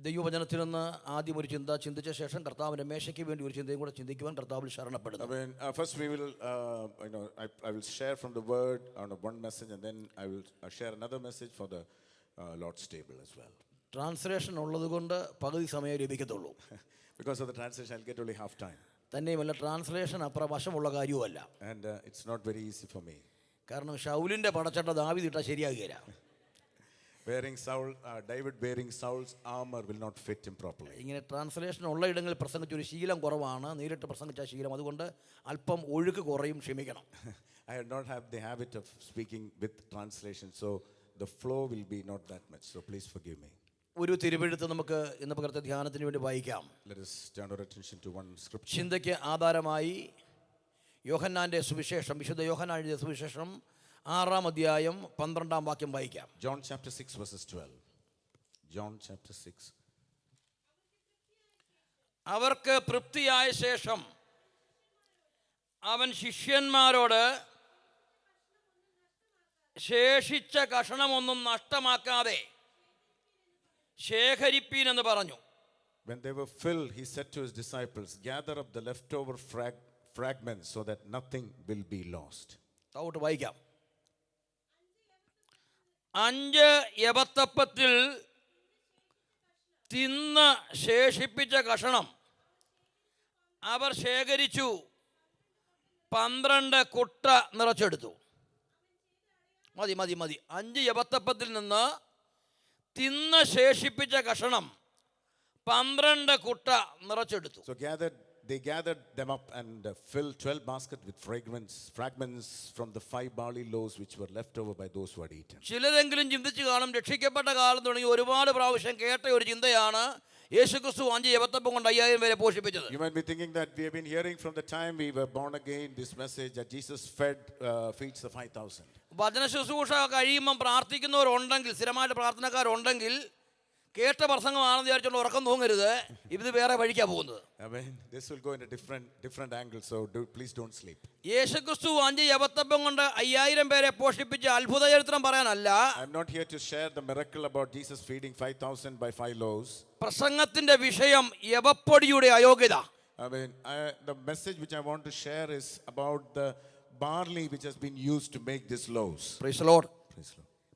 ദൈവവചനത്തിൽ നിന്ന് ആദ്യം ഒരു ചിന്ത ചിന്തിച്ച ശേഷം കർത്താവിൻ്റെ മേശയ്ക്ക് വേണ്ടി ഒരു ചിന്തയും കൂടെ ചിന്തിക്കുവാൻ കർത്താവിൽ ശരണപ്പെടുന്നു. First we will, I will share from the word on one message, and then I will share another message for the Lord's table as well. Translation ഉള്ളതുകൊണ്ട് പകുതി സമയം ലഭിക്കത്തുള്ളൂ. Because of the translation, I'll get only half time. തന്നെയുമല്ല, translation അത്ര വശമുള്ള കാര്യവുമല്ല. And it's not very easy for me. കാരണം ശൗലിൻ്റെ പടച്ചട്ട ദാവീദ് ഇട്ടാൽ ശരിയാകുകയില്ല. David wearing Saul's armor will not fit him properly. ഇങ്ങനെ translation ഉള്ള ഇടങ്ങളിൽ പ്രസംഗിച്ച ഒരു ശീലം കുറവാണ്, നേരിട്ട് പ്രസംഗിച്ച ശീലം. അതുകൊണ്ട് അല്പം ഒഴുക്ക് കുറയും, ക്ഷമിക്കണം. I had not have the habit of speaking with translation, so the flow will be not that much. So please forgive me. ഒരു തിരുവെഴുത്ത് നമുക്ക് ഇന്ന് പകർത്തെ ധ്യാനത്തിന് വേണ്ടി വായിക്കാം. Let us turn our attention to one scripture. ചിന്തയ്ക്ക് ആധാരമായി യോഹന്നാന്റെ സുവിശേഷം, വിശുദ്ധ യോഹന്നാൻ എഴുതിയ സുവിശേഷം 6-ാം അധ്യായം 12-ാം വാക്യം വായിക്കാം. John chapter 6 verses 12. John chapter 6. അവർക്ക് തൃപ്തിയായ ശേഷം അവൻ ശിഷ്യന്മാരോട് ശേഷിച്ച കഷണമൊന്നും നഷ്ടമാക്കാതെ ശേഖരിപ്പീൻ എന്ന് പറഞ്ഞു. When they were filled, he said to his disciples, gather up the leftover fragments so that nothing will be lost. താവോട്ട് വായിക്കാം. 5 യവത്തപ്പത്തിൽ തിന്ന് ശേഷിപ്പിച്ച കഷണം അവർ ശേഖരിച്ചു 12 കുട്ട നിറച്ചെടുത്തു. മതി മതി മതി 5 യവത്തപ്പത്തിൽ നിന്ന് തിന്ന് ശേഷിപ്പിച്ച കഷണം 12 കുട്ട നിറച്ചെടുത്തു. So they gathered them up and filled 12 baskets with fragments from the 5 barley loaves which were left over by those who had eaten. ചിലരെങ്കിലും ചിന്തിച്ചു കാണും, രക്ഷിക്കപ്പെട്ട കാലം തുടങ്ങി ഒരുപാട് പ്രാവശ്യം കേട്ട ഒരു ചിന്തയാണ് യേശുക്രിസ്തു 5 യവത്തപ്പം കൊണ്ട് 5000 പേരെ പോഷിപ്പിച്ചത്. You might be thinking that we have been hearing from the time we were born again this message that Jesus feeds the 5,000. വചന ശുശ്രൂഷ കഴിയുമ്പം പ്രാർത്ഥിക്കുന്നവരുണ്ടെങ്കിൽ, സ്ഥിരമായിട്ട് പ്രാർത്ഥനക്കാരുണ്ടെങ്കിൽ കേട്ട പ്രസംഗമാണെന്ന് വിചാരിച്ചുകൊണ്ട് ഉറക്കം തൂങ്ങരുത്. ഇത് വേറെ വഴിക്കാ പോകുന്നത്. This will go in a different angle, so please don't sleep. യേശുക്രിസ്തു 5 യവത്തപ്പം കൊണ്ട് 5000 പേരെ പോഷിപ്പിച്ച അത്ഭുത ചരിത്രം പറയാനല്ല. I'm not here to share the miracle about Jesus feeding 5,000 by 5 loaves. പ്രസംഗത്തിന്റെ വിഷയം യവപ്പൊടിയുടെ അയോഗ്യത. The message which I want to share is about the barley which has been used to make these loaves. Praise the Lord.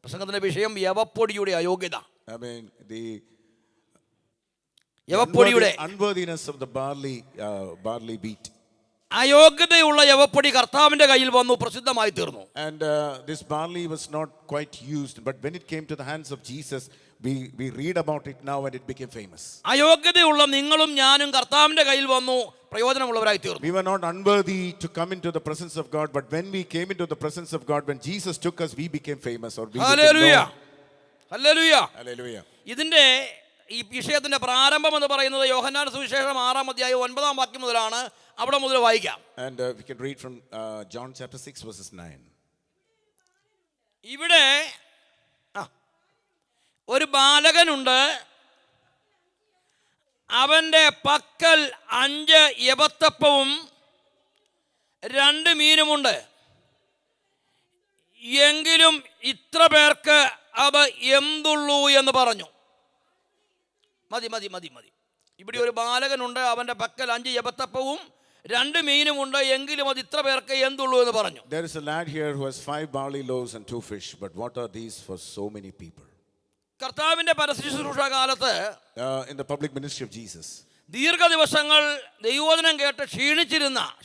പ്രസംഗത്തിന്റെ വിഷയം യവപ്പൊടിയുടെ അയോഗ്യത. The യവപ്പൊടിയുടെ unworthiness of the barley wheat. അയോഗ്യതയുള്ള യവപ്പൊടി കർത്താവിന്റെ കയ്യിൽ വന്നു പ്രസിദ്ധമായി തീർന്നു. And this barley was not quite used, but when it came to the hands of Jesus, we read about it now and it became famous. അയോഗ്യതയുള്ള നിങ്ങളും ഞാനും കർത്താവിന്റെ കയ്യിൽ വന്നു പ്രയോജനമുള്ളവരായി തീർന്നു. We were not unworthy to come into the presence of God, but when we came into the presence of God, when Jesus took us, we became famous, or we became known. Hallelujah. Hallelujah. ഇതിന്റെ ഈ വിഷയത്തിന്റെ പ്രാരംഭം എന്ന് പറയുന്നത് യോഹന്നാൻ സുവിശേഷം 6-ാം അധ്യായം 9-ാം വാക്യം മുതലാണ്. അവിടെ മുതൽ വായിക്കാം. And we can read from John chapter 6 verses 9. ഇവിടെ ഒരു ബാലകനുണ്ട്, അവന്റെ പക്കൽ 5 യവത്തപ്പവും 2 മീനുമുണ്ട്. എങ്കിലും ഇത്ര പേർക്ക് അത് എന്തുള്ളൂ എന്ന് പറഞ്ഞു. മതി മതി മതി മതി. ഇവിടെ ഒരു ബാലകനുണ്ട്, അവന്റെ പക്കൽ 5 യവത്തപ്പവും 2 മീനുമുണ്ട്, എങ്കിലും അത് ഇത്ര പേർക്ക് എന്തുള്ളൂ എന്ന് പറഞ്ഞു. There is a lad here who has 5 barley loaves and 2 fish, but what are these for so many people? കർത്താവിന്റെ പരസ്യ ശുശ്രൂഷ കാലത്ത് in the public ministry of Jesus, ദീർഘദിവസങ്ങൾ ദൈവവചനം കേട്ട്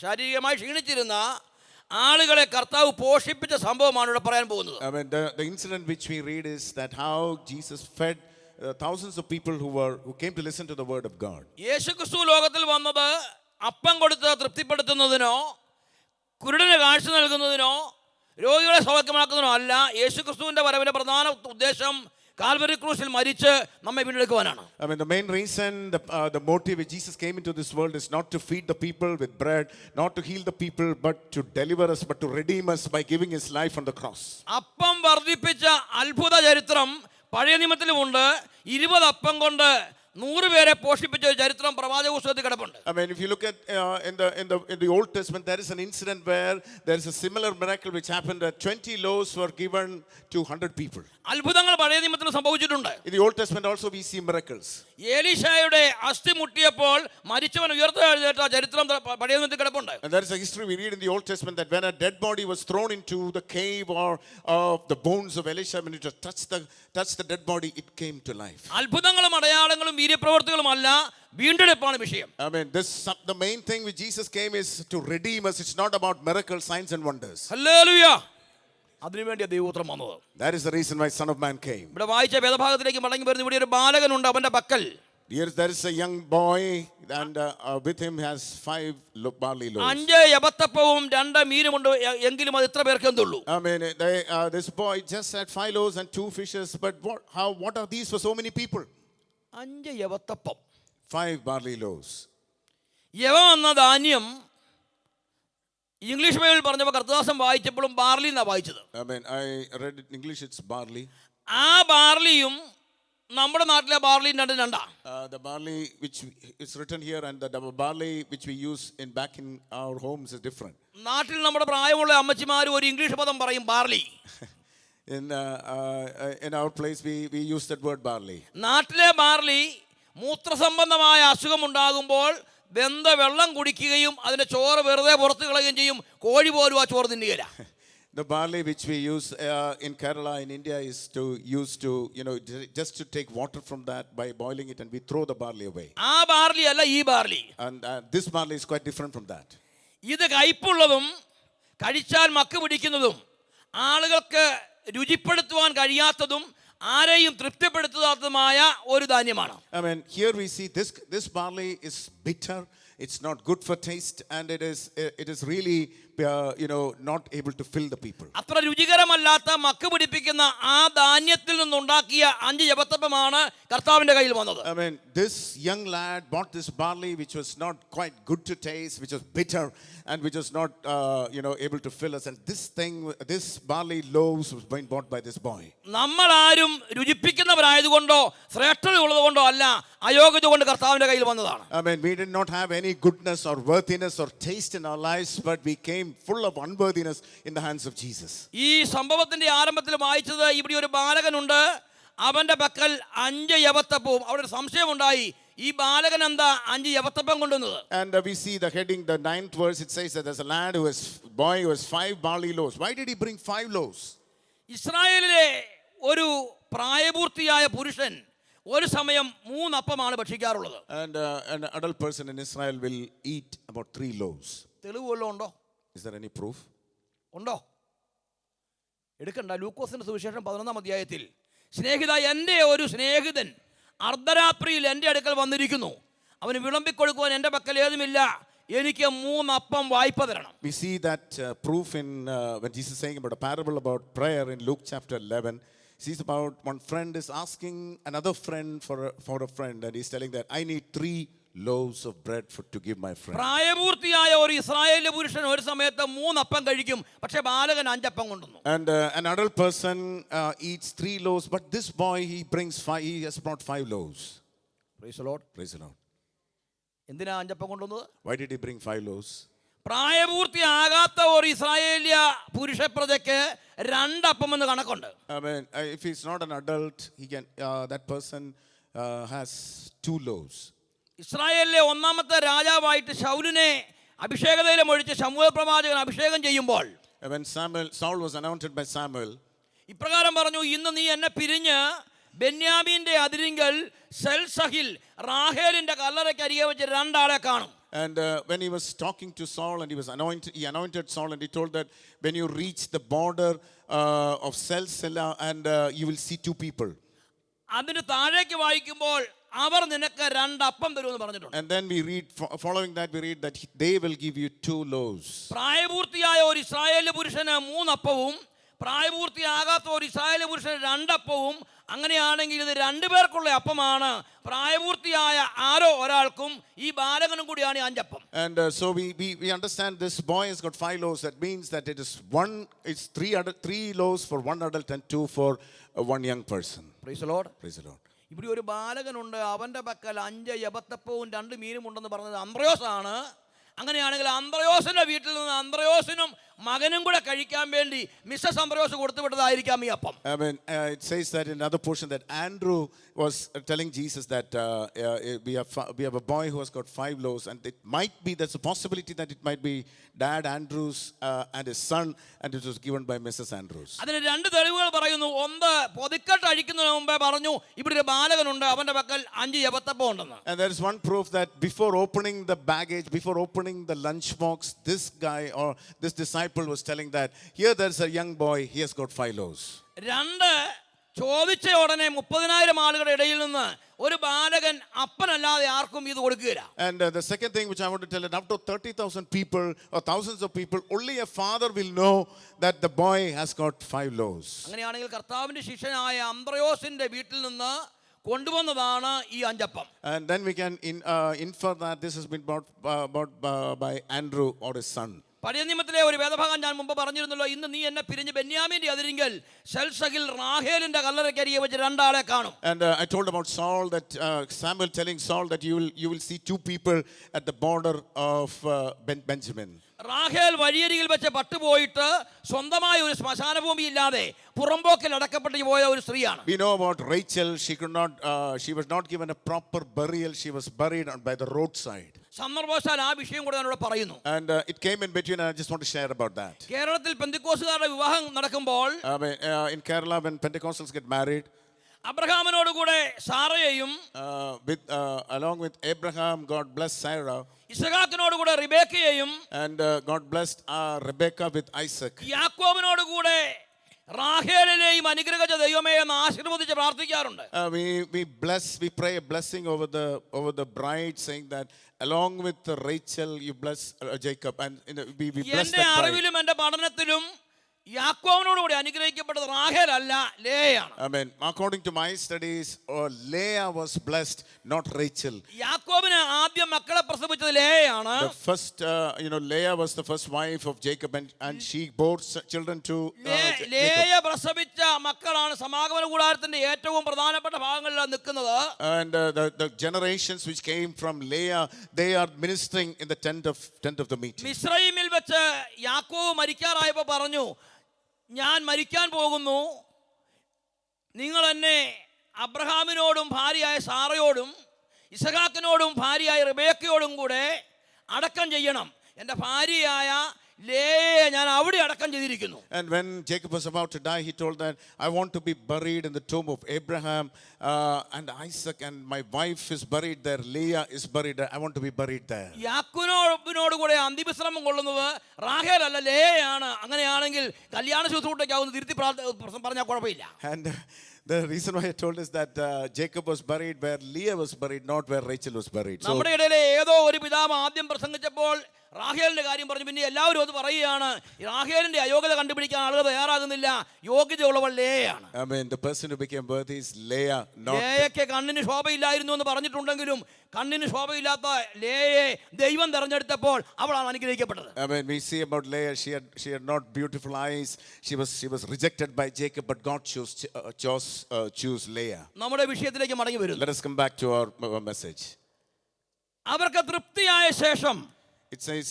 ശാരീരികമായി ക്ഷീണിച്ചിരുന്ന ആളുകളെ കർത്താവ് പോഷിപ്പിച്ച സംഭവമാണ് ഇവിടെ പറയാൻ പോകുന്നത്. The incident which we read is that how Jesus fed thousands of people who came to listen to the word of God. യേശുക്രിസ്തു ലോകത്തിൽ വന്നത് അപ്പം കൊടുത്ത് തൃപ്തിപ്പെടുത്തുന്നതിനോ കുരുടന് കാഴ്ച നൽകുന്നതിനോ രോഗികളെ സൗഖ്യമാക്കുന്നതിനോ അല്ല. യേശുക്രിസ്തുവിന്റെ വരവിന്റെ പ്രധാന ഉദ്ദേശം കാൽവരി ക്രൂശിൽ മരിച്ച് നമ്മെ വീണ്ടെടുക്കുവാനാണ്. The main reason, the motive which Jesus came into this world is not to feed the people with bread, not to heal the people, but to deliver us, but to redeem us by giving his life on the cross. അപ്പം വർദ്ധിപ്പിച്ച അത്ഭുത ചരിത്രം പഴയ നിയമത്തിലുമുണ്ട്. 20 അപ്പം കൊണ്ട് 100 പേരെ പോഷിപ്പിച്ച ഒരു ചരിത്രം പ്രവാചക പുസ്തകത്തിൽ കിടപ്പുണ്ട്. If you look at in the Old Testament, there is an incident where there is a similar miracle which happened that 20 loaves were given to 100 people. അത്ഭുതങ്ങൾ പഴയ നിയമത്തിൽ അത്ഭുതങ്ങൾ സംഭവിച്ചിട്ടുണ്ട്. In the Old Testament also we see miracles. എലീശായുടെ അസ്ഥി മുട്ടിയപ്പോൾ മരിച്ചവൻ ഉയർത്തെഴുന്നേറ്റ ചരിത്രം പഴയ നിയമത്തിൽ കിടപ്പുണ്ട്. And there is a history we read in the Old Testament that when a dead body was thrown into the cave or the bones of Elisha, when it touched the dead body, it came to life. അത്ഭുതങ്ങളും അടയാളങ്ങളും വീര്യപ്രവൃത്തികളും അല്ല, വീണ്ടെടുപ്പാണ് വിഷയം. I mean, the main thing with Jesus came is to redeem us. It's not about miracles, signs and wonders. Hallelujah. അതിനുവേണ്ടി ദൈവപുത്രൻ വന്നത്. That is the reason why Son of Man came. ഇവിടെ വായിച്ച വേദഭാഗത്തിലേക്ക് മടങ്ങി വരുന്ന ഇവിടെ ഒരു ബാലകനുണ്ട്, അവന്റെ പക്കൽ. Here there is a young boy and with him has 5 barley loaves. 5 യവത്തപ്പവും 2 മീനുമുണ്ട്, എങ്കിലും അത് ഇത്ര പേർക്ക് എന്തുള്ളൂ. I mean, this boy just had 5 loaves and 2 fishes, but what are these for so many people? 5 യവത്തപ്പം, 5 barley loaves. യവം എന്ന ധാന്യം English Bible പറഞ്ഞപ്പോൾ കർത്തദാസം വായിച്ചപ്പോഴും barley എന്നാ വായിച്ചത്. I mean, I read it in English, it's barley. ആ ബാർലിയും നമ്മുടെ നാട്ടിലെ ബാർലിയും രണ്ടാ. The barley which is written here and the barley which we use back in our homes is different. നാട്ടിൽ നമ്മുടെ പ്രായമുള്ള അമ്മച്ചിമാർ ഒരു ഇംഗ്ലീഷ് പദം പറയും, barley. In our place we use that word barley. നാട്ടിലെ ബാർലി മൂത്രസംബന്ധമായ അസുഖമുണ്ടാകുമ്പോൾ വെന്ത വെള്ളം കുടിക്കുകയും അതിന്റെ ചോറ് വെറുതെ പുറത്തു കളയുകയും ചെയ്യും. കോഴി പോലും ആ ചോറ് തിന്നുകയില്ല. The barley which we use in Kerala, in India, is used to, just to take water from that by boiling it, and we throw the barley away. ആ ബാർലി അല്ല ഈ barley. And this barley is quite different from that. ഇത് കയ്പുള്ളതും കഴിച്ചാൽ മക്ക് പിടിക്കുന്നതും ആളുകൾക്ക് രുചിപ്പെടുത്തുവാൻ കഴിയാത്തതും ആരെയും തൃപ്തിപ്പെടുത്താത്തതുമായ ഒരു ധാന്യമാണ്. I mean, here we see this barley is bitter. It's not good for taste, and it is really not able to fill the people. അത്ര രുചികരമല്ലാത്ത മക്ക് പിടിപ്പിക്കുന്ന ആ ധാന്യത്തിൽ നിന്നുണ്ടാക്കിയ 5 യവത്തപ്പമാണ് കർത്താവിന്റെ കയ്യിൽ വന്നത്. I mean, this young lad bought this barley which was not quite good to taste, which was bitter and which was not able to fill us, and this barley loaves was being bought by this boy. നമ്മൾ ആരും രുചിപ്പിക്കുന്നവരായതുകൊണ്ടോ ശ്രേഷ്ഠതയുള്ളതുകൊണ്ടോ അല്ല, അയോഗ്യത കൊണ്ട് കർത്താവിന്റെ കയ്യിൽ വന്നതാണ്. I mean, we did not have any goodness or worthiness or taste in our lives, but we came full of unworthiness in the hands of Jesus. ഈ സംഭവത്തിന്റെ ആരംഭത്തിൽ വായിച്ചത് ഇവിടെ ഒരു ബാലകനുണ്ട്, അവന്റെ പക്കൽ 5 യവത്തപ്പവും. അവിടെ ഒരു സംശയമുണ്ടായി, ഈ ബാലകൻ എന്താ 5 യവത്തപ്പം കൊണ്ടുവന്നത്? And we see the heading, the 9th verse, it says that there's a lad boy who has 5 barley loaves. Why did he bring 5 loaves? ഇസ്രായേലിലെ ഒരു പ്രായപൂർത്തിയായ പുരുഷൻ ഒരു സമയം 3 അപ്പമാണ് ഭക്ഷിക്കാറുള്ളത്. And an adult person in Israel will eat about 3 loaves. തെളിവ് വല്ലതും ഉണ്ടോ? Is there any proof? ഉണ്ടോ? എടുക്കണ്ട. ലൂക്കോസിന്റെ സുവിശേഷം 11-ാം അധ്യായത്തിൽ, സ്നേഹിത, എൻ്റെ ഒരു സ്നേഹിതൻ അർദ്ധരാത്രിയിൽ എൻ്റെ അടുക്കൽ വന്നിരിക്കുന്നു, അവന് വിളമ്പിക്കൊടുക്കുവാൻ എൻ്റെ പക്കൽ ഏതുമില്ല, എനിക്ക് 3 അപ്പം വായ്പ തരണം. We see that proof in when Jesus is saying about a parable about prayer in Luke chapter 11. Sees about one friend is asking another friend for a friend, and he's telling that I need 3 loaves of bread to give my friend. പ്രായപൂർത്തിയായ ഒരു ഇസ്രായേലിലെ പുരുഷൻ ഒരു സമയത്ത് 3 അപ്പം കഴിക്കും, പക്ഷേ ബാലകൻ 5 അപ്പം കൊണ്ടുവന്നു. And an adult person eats 3 loaves, but this boy he brings 5. He has brought 5 loaves. Praise the Lord. Praise the Lord. എന്തിനാ 5 അപ്പം കൊണ്ടുവന്നത്? Why did he bring 5 loaves? പ്രായപൂർത്തിയാകാത്ത ഒരു ഇസ്രായേലിയ പുരുഷ പ്രജയ്ക്ക് 2 അപ്പം എന്ന് കണക്കുണ്ട്. I mean, if he's not an adult, that person has 2 loaves. ഇസ്രായേലിലെ 1-ാമത്തെ രാജാവായിട്ട് ശൗലിനെ അഭിഷേകതൈലം ഒഴിച്ച് ശമൂവേൽ പ്രവാചകൻ അഭിഷേകം ചെയ്യുമ്പോൾ, when Saul was anointed by Samuel, ഇപ്രകാരം പറഞ്ഞു, ഇന്ന് നീ എന്നെ പിരിഞ്ഞ് ബെന്യാമീന്റെ അതിരിങ്കൽ സെൽസഹിൽ റാഹേലിന്റെ കല്ലറയ്ക്ക് അരികെ വെച്ച് 2 ആളെ കാണും. And when he was talking to Saul and he anointed Saul, and he told that when you reach the border of Selsela, and you will see 2 people. അതിന് താഴേക്ക് വായിക്കുമ്പോൾ അവർ നിനക്ക് 2 അപ്പം തരുമെന്ന് പറഞ്ഞിട്ടുണ്ട്. And then we read, following that we read that they will give you 2 loaves. പ്രായപൂർത്തിയായ ഒരു Israel പുരുഷന് 3 അപ്പവും പ്രായപൂർത്തിയാകാത്ത ഒരു ഇസ്രായേൽ പുരുഷന് 2 അപ്പവും. അങ്ങനെയാണെങ്കിൽ ഇത് 2 പേർക്കുള്ള അപ്പമാണ്. പ്രായപൂർത്തിയായ ആരോ ഒരാൾക്കും ഈ ബാലകനും കൂടിയാണ് 5 അപ്പം. And so we understand this boy has got 5 loaves. That means that it's 3 loaves for 1 adult and 2 for 1 young person. Praise the Lord. Praise the Lord. ഇവിടെ ഒരു ബാലകനുണ്ട്, അവന്റെ പക്കൽ 5 യവത്തപ്പവും 2 മീനും ഉണ്ടെന്ന് പറഞ്ഞത് അന്ത്രയോസാണ്. അങ്ങനെയാണെങ്കിൽ അന്ത്രയോസിന്റെ വീട്ടിൽ നിന്ന് അന്ത്രയോസിനും മകനും കൂടെ കഴിക്കാൻ വേണ്ടി മിസ്സസ് അന്ത്രയോസ് കൊടുത്തു വിട്ടതായിരിക്കാം ഈ അപ്പം. I mean, it says that in another portion that Andrew was telling Jesus that we have a boy who has got 5 loaves, and it might be, there's a possibility that it might be Dad Andrews and his son, and it was given by Mrs. Andrews. അതിന് രണ്ട് തെളിവുകൾ പറയുന്നു. ഒന്ന്, പൊതിക്കെട്ട് അഴിക്കുന്നതിന് മുമ്പേ പറഞ്ഞു ഇവിടെ ഒരു ബാലകനുണ്ട്, അവന്റെ പക്കൽ 5 യവത്തപ്പം ഉണ്ടെന്ന്. And there is one proof that before opening the baggage, before opening the lunchbox, this guy or this disciple was telling that here there's a young boy, he has got 5 loaves. രണ്ട്, ചോദിച്ച ഉടനെ 30,000 ആളുകളുടെ ഇടയിൽ നിന്ന് ഒരു ബാലകൻ അപ്പനല്ലാതെ ആർക്കും ഇത് കൊടുക്കുകയില്ല. And the second thing which I want to tell, that after 30,000 people or thousands of people, only a father will know that the boy has got 5 loaves. അങ്ങനെയാണെങ്കിൽ കർത്താവിന്റെ ശിഷ്യനായ അന്ത്രയോസിന്റെ വീട്ടിൽ നിന്ന് കൊണ്ടുവന്നതാണ് ഈ അഞ്ചപ്പം. And then we can infer that this has been bought by Andrew or his son. പഴയ നിയമത്തിലെ ഒരു വേദഭാഗം ഞാൻ മുമ്പ് പറഞ്ഞിരുന്നല്ലോ. ഇന്ന് നീ എന്നെ പിരിഞ്ഞ് ബെന്യാമീന്റെ അതിരിങ്കൽ ശൽസഹിൽ റാഹേലിന്റെ കല്ലറയ്ക്കരികെ വെച്ച് 2 ആളെ കാണും. And I told about Saul, that Samuel telling Saul that you will see 2 people at the border of Benjamin. റാഹേൽ വഴിയരികിൽ വെച്ച് പട്ടുപോയിട്ട് സ്വന്തമായ ഒരു ശ്മശാന ഭൂമി ഇല്ലാതെ പുറമ്പോക്കിൽ അടക്കപ്പെട്ടു പോയ ഒരു സ്ത്രീയാണ്. We know about Rachel. She was not given a proper burial. She was buried by the roadside. സന്ദർഭവശാൽ ആ വിഷയം കൂടെ ഞാനിവിടെ പറയുന്നു. And it came in between, and I just want to share about that. കേരളത്തിൽ പെന്തിക്കോസ്തുകാരുടെ വിവാഹം നടക്കുമ്പോൾ In Kerala, when Pentecostals get married, അബ്രഹാമിനോട് കൂടെ സാറയെയും along with Abraham, God blessed Sarah. ഇസഹാക്കിനോട് കൂടെ റിബേക്കയെയും And God blessed Rebecca with Isaac. യാക്കോബിനോട് കൂടെ റാഹേലിനെയും അനുഗ്രഹിച്ച ദൈവമേ എന്ന് ആശീർവദിച്ച് പ്രാർത്ഥിക്കാറുണ്ട്. We pray a blessing over the bride, saying that along with Rachel you bless Jacob, and we bless എന്റെ that bride. അറിവിലും എന്റെ പഠനത്തിലും യാക്കോബിനോട് കൂടി അനുഗ്രഹിക്കപ്പെട്ടത് റാഹേൽ അല്ല, ലേയാണ്. Amen. According to my studies, Leah was blessed, not Rachel. യാക്കോബിന് ആദ്യം മക്കളെ പ്രസവിച്ചത് ലേയാണ്. The first, Leah was the first wife of Jacob, and she bore children to Jacob. ലേയ പ്രസവിച്ച മക്കളാണ് സമാഗമന കൂടാരത്തിന്റെ ഏറ്റവും പ്രധാനപ്പെട്ട ഭാഗങ്ങളിൽ നിൽക്കുന്നത്. And the generations which came from Leah, they are ministering in the tent of the meeting. മിസ്രയീമിൽ വെച്ച് യാക്കോബ് മരിക്കാറായപ്പോൾ പറഞ്ഞു, ഞാൻ മരിക്കാൻ പോകുന്നു, നിങ്ങൾ എന്നെ അബ്രഹാമിനോടും ഭാര്യയായ സാറയോടും ഇസഹാക്കിനോടും ഭാര്യയായ റിബേക്കയോടും കൂടെ അടക്കം ചെയ്യണം. എൻ്റെ ഭാര്യയായ ലേയെ ഞാൻ അവിടെ അടക്കം ചെയ്തിരിക്കുന്നു. And when Jacob was about to die, he told that I want to be buried in the tomb of Abraham and Isaac, and my wife is buried there. Leah is buried there. I want to be buried there. യാക്കോബിനോട് കൂടെ അന്തിവിശ്രമം കൊള്ളുന്നത് റാഹേൽ അല്ല, ലേയാണ്. അങ്ങനെയാണെങ്കിൽ കല്യാണ ശുശ്രൂഷയ്ക്കാവുന്ന തിരുത്തി പറഞ്ഞാൽ കുഴപ്പമില്ല. And the reason why I told is that Jacob was buried where Leah was buried, not where Rachel was buried. So നമ്മുടെ ഇടയിലെ ഏതോ ഒരു പിതാവ് ആദ്യം പ്രസംഗിച്ചപ്പോൾ റാഹേലിന്റെ കാര്യം പറഞ്ഞു. പിന്നെ എല്ലാവരും അത് പറയുകയാണ്. റാഹേലിന്റെ അയോഗ്യത കണ്ടുപിടിക്കാൻ ആളുകൾ തയ്യാറാകുന്നില്ല. യോഗ്യതയുള്ളവൾ ലേയാണ്. I mean, the person who became worthy is Leah, not. ലേയയ്ക്ക് കണ്ണിന് ശോഭയില്ലായിരുന്നു എന്ന് പറഞ്ഞിട്ടുണ്ടെങ്കിലും കണ്ണിന് ശോഭയില്ലാത്ത ലേയെ ദൈവം തെരഞ്ഞെടുത്തപ്പോൾ അവളാണ് അനുഗ്രഹിക്കപ്പെട്ടത്. I mean, we see about Leah. She had not beautiful eyes. She was rejected by Jacob, but God chose Leah. നമ്മുടെ വിഷയത്തിലേക്ക് മടങ്ങി വരുന്നു. Let us come back to our message. അവർക്ക് തൃപ്തിയായ ശേഷം It says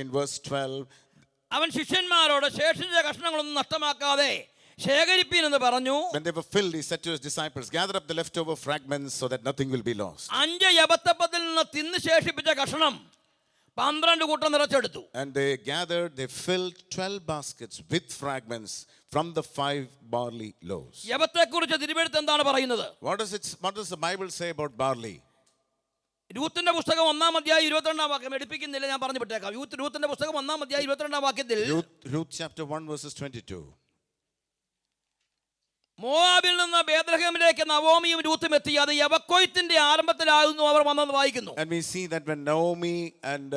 in verse 12, അവൻ ശിഷ്യന്മാരോട് ശേഷിച്ച കഷ്ണങ്ങളൊന്നും നഷ്ടമാക്കാതെ ശേഖരിപ്പീൻ എന്ന് പറഞ്ഞു. when they were filled, he said to his disciples, gather up the leftover fragments so that nothing will be lost. 5 യവത്തപ്പത്തിൽ നിന്ന് തിന്ന് ശേഷിപ്പിച്ച കഷ്ണം 12 കൂട്ടം നിറച്ചെടുത്തു. And they filled 12 baskets with fragments from the 5 barley loaves. യവത്തെക്കുറിച്ച് തിരുവെഴുത്ത് എന്താണ് പറയുന്നത്? What does the Bible say about barley? രൂത്തിന്റെ പുസ്തകം 1-ാം അധ്യായം 22-ാം വാക്യം എടുപ്പിക്കുന്നില്ല, ഞാൻ പറഞ്ഞു വിട്ടേക്കാം. രൂത്തിന്റെ പുസ്തകം 1-ാം അധ്യായം 22-ാം വാക്യത്തിൽ Ruth chapter 1 verses 22. മോവാബിൽ നിന്ന് ബേത്ലഹേമിലേക്ക് നവോമിയും രൂത്തും എത്തി. അത് യവക്കൊയ്ത്തിന്റെ ആരംഭത്തിലായിരുന്നു അവർ വന്നെന്ന് വായിക്കുന്നു. And we see that when Naomi and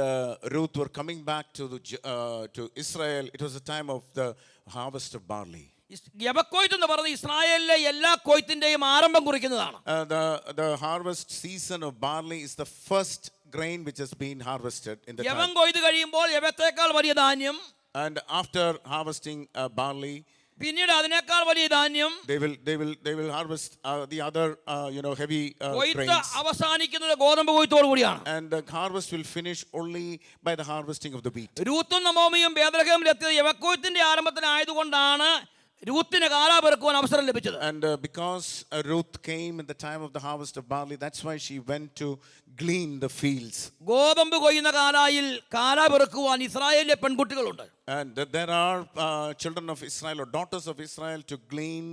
Ruth were coming back to Israel, it was a time of the harvest of barley. യവക്കൊയ്ത്ത് എന്ന് പറഞ്ഞത് ഇസ്രായേലിലെ എല്ലാ കൊയ്ത്തിന്റെയും ആരംഭം കുറിക്കുന്നതാണ്. The harvest season of barley is the first grain which has been harvested in the യവം time. കൊയ്ത് കഴിയുമ്പോൾ യവത്തേക്കാൾ വലിയ ധാന്യം. And after harvesting barley, പിന്നീട് അതിനേക്കാൾ വലിയ ധാന്യം they will harvest the other heavy കൊയ്ത്ത് grains. അവസാനിക്കുന്നത് ഗോതമ്പ് കൊയ്ത്തോടു കൂടിയാണ്. And the harvest will finish only by the harvesting of the wheat. രൂത്തും നമോമിയും ബേത്ലഹേമിലെത്തിയത് യവക്കൊയ്ത്തിന്റെ ആരംഭത്തിലായതുകൊണ്ടാണ് രൂത്തിന് കാലാ പെറുക്കുവാൻ അവസരം ലഭിച്ചത്. And because Ruth came in the time of the harvest of barley, that's why she went to glean the fields. ഗോതമ്പ് കൊയ്യുന്ന കാലായിൽ കാലാ പെറുക്കുവാൻ ഇസ്രായേലിലെ പെൺകുട്ടികളുണ്ട്. And there are children of Israel or daughters of Israel to glean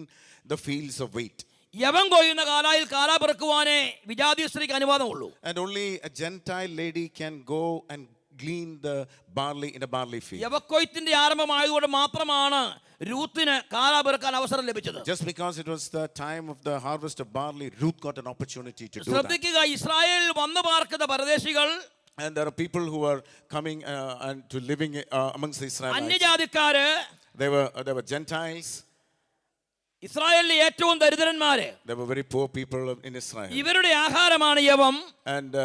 the fields of wheat. യവൻ കൊയ്യുന്ന കാലായിൽ കാലാ പെറുക്കുവാനേ വിജാതീയ സ്ത്രീക്ക് അനുവാദമുള്ളൂ. And only a Gentile lady can go and glean the barley in a barley field. യവക്കൊയ്ത്തിന്റെ ആരംഭമായതുകൊണ്ട് മാത്രമാണ് രൂത്തിന് കാലാ പെറുക്കാൻ അവസരം ലഭിച്ചത്. Just because it was the time of the harvest of barley, Ruth got an opportunity to do that. ശ്രദ്ധിക്കുക, ഇസ്രായേലിൽ വന്നു പാർക്കുന്ന പരദേശികൾ, And there are people who are coming and to living amongst the Israelites. അന്യജാതിക്കാര്, They were Gentiles. ഇസ്രായേലിലെ ഏറ്റവും ദരിദ്രന്മാര്, They were very poor people in Israel. ഇവരുടെ ആഹാരമാണ് യവം. And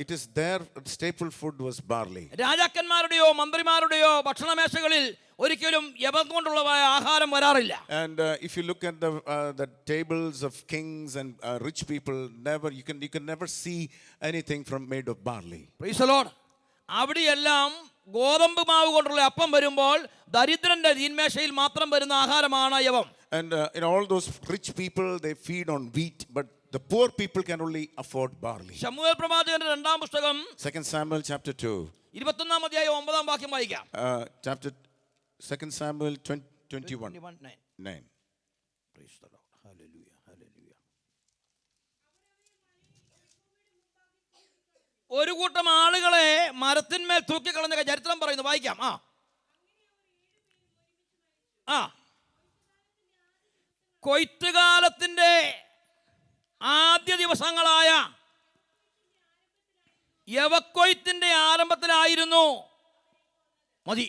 it is their staple food was barley. രാജാക്കന്മാരുടെയോ മന്ത്രിമാരുടെയോ ഭക്ഷണമേശകളിൽ ഒരിക്കലും യവം കൊണ്ടുള്ളതായ ആഹാരം വരാറില്ല. And if you look at the tables of kings and rich people, you can never see anything made of barley. Praise the Lord. അവിടെയെല്ലാം ഗോതമ്പ് മാവ് കൊണ്ടുള്ള അപ്പം വരുമ്പോൾ ദരിദ്രന്റെ തീന്മേശയിൽ മാത്രം വരുന്ന ആഹാരമാണ് യവം. And in all those rich people, they feed on wheat, but the poor people can only afford barley. ശമൂവേൽ പ്രവാചകന്റെ രണ്ടാം പുസ്തകം 2 Samuel chapter 2. 21-ാം അധ്യായം 9-ാം വാക്യം വായിക്കാം. Chapter 2 Samuel 21. 9. Praise the Lord. Hallelujah. Hallelujah. ഒരു കൂട്ടം ആളുകളെ മരത്തിന്മേൽ തൂക്കിക്കളഞ്ഞ ചരിത്രം പറയുന്നു. വായിക്കാം. കൊയ്ത്തുകാലത്തിന്റെ ആദ്യ ദിവസങ്ങളായ യവക്കൊയ്ത്തിന്റെ ആരംഭത്തിലായിരുന്നു. മതി.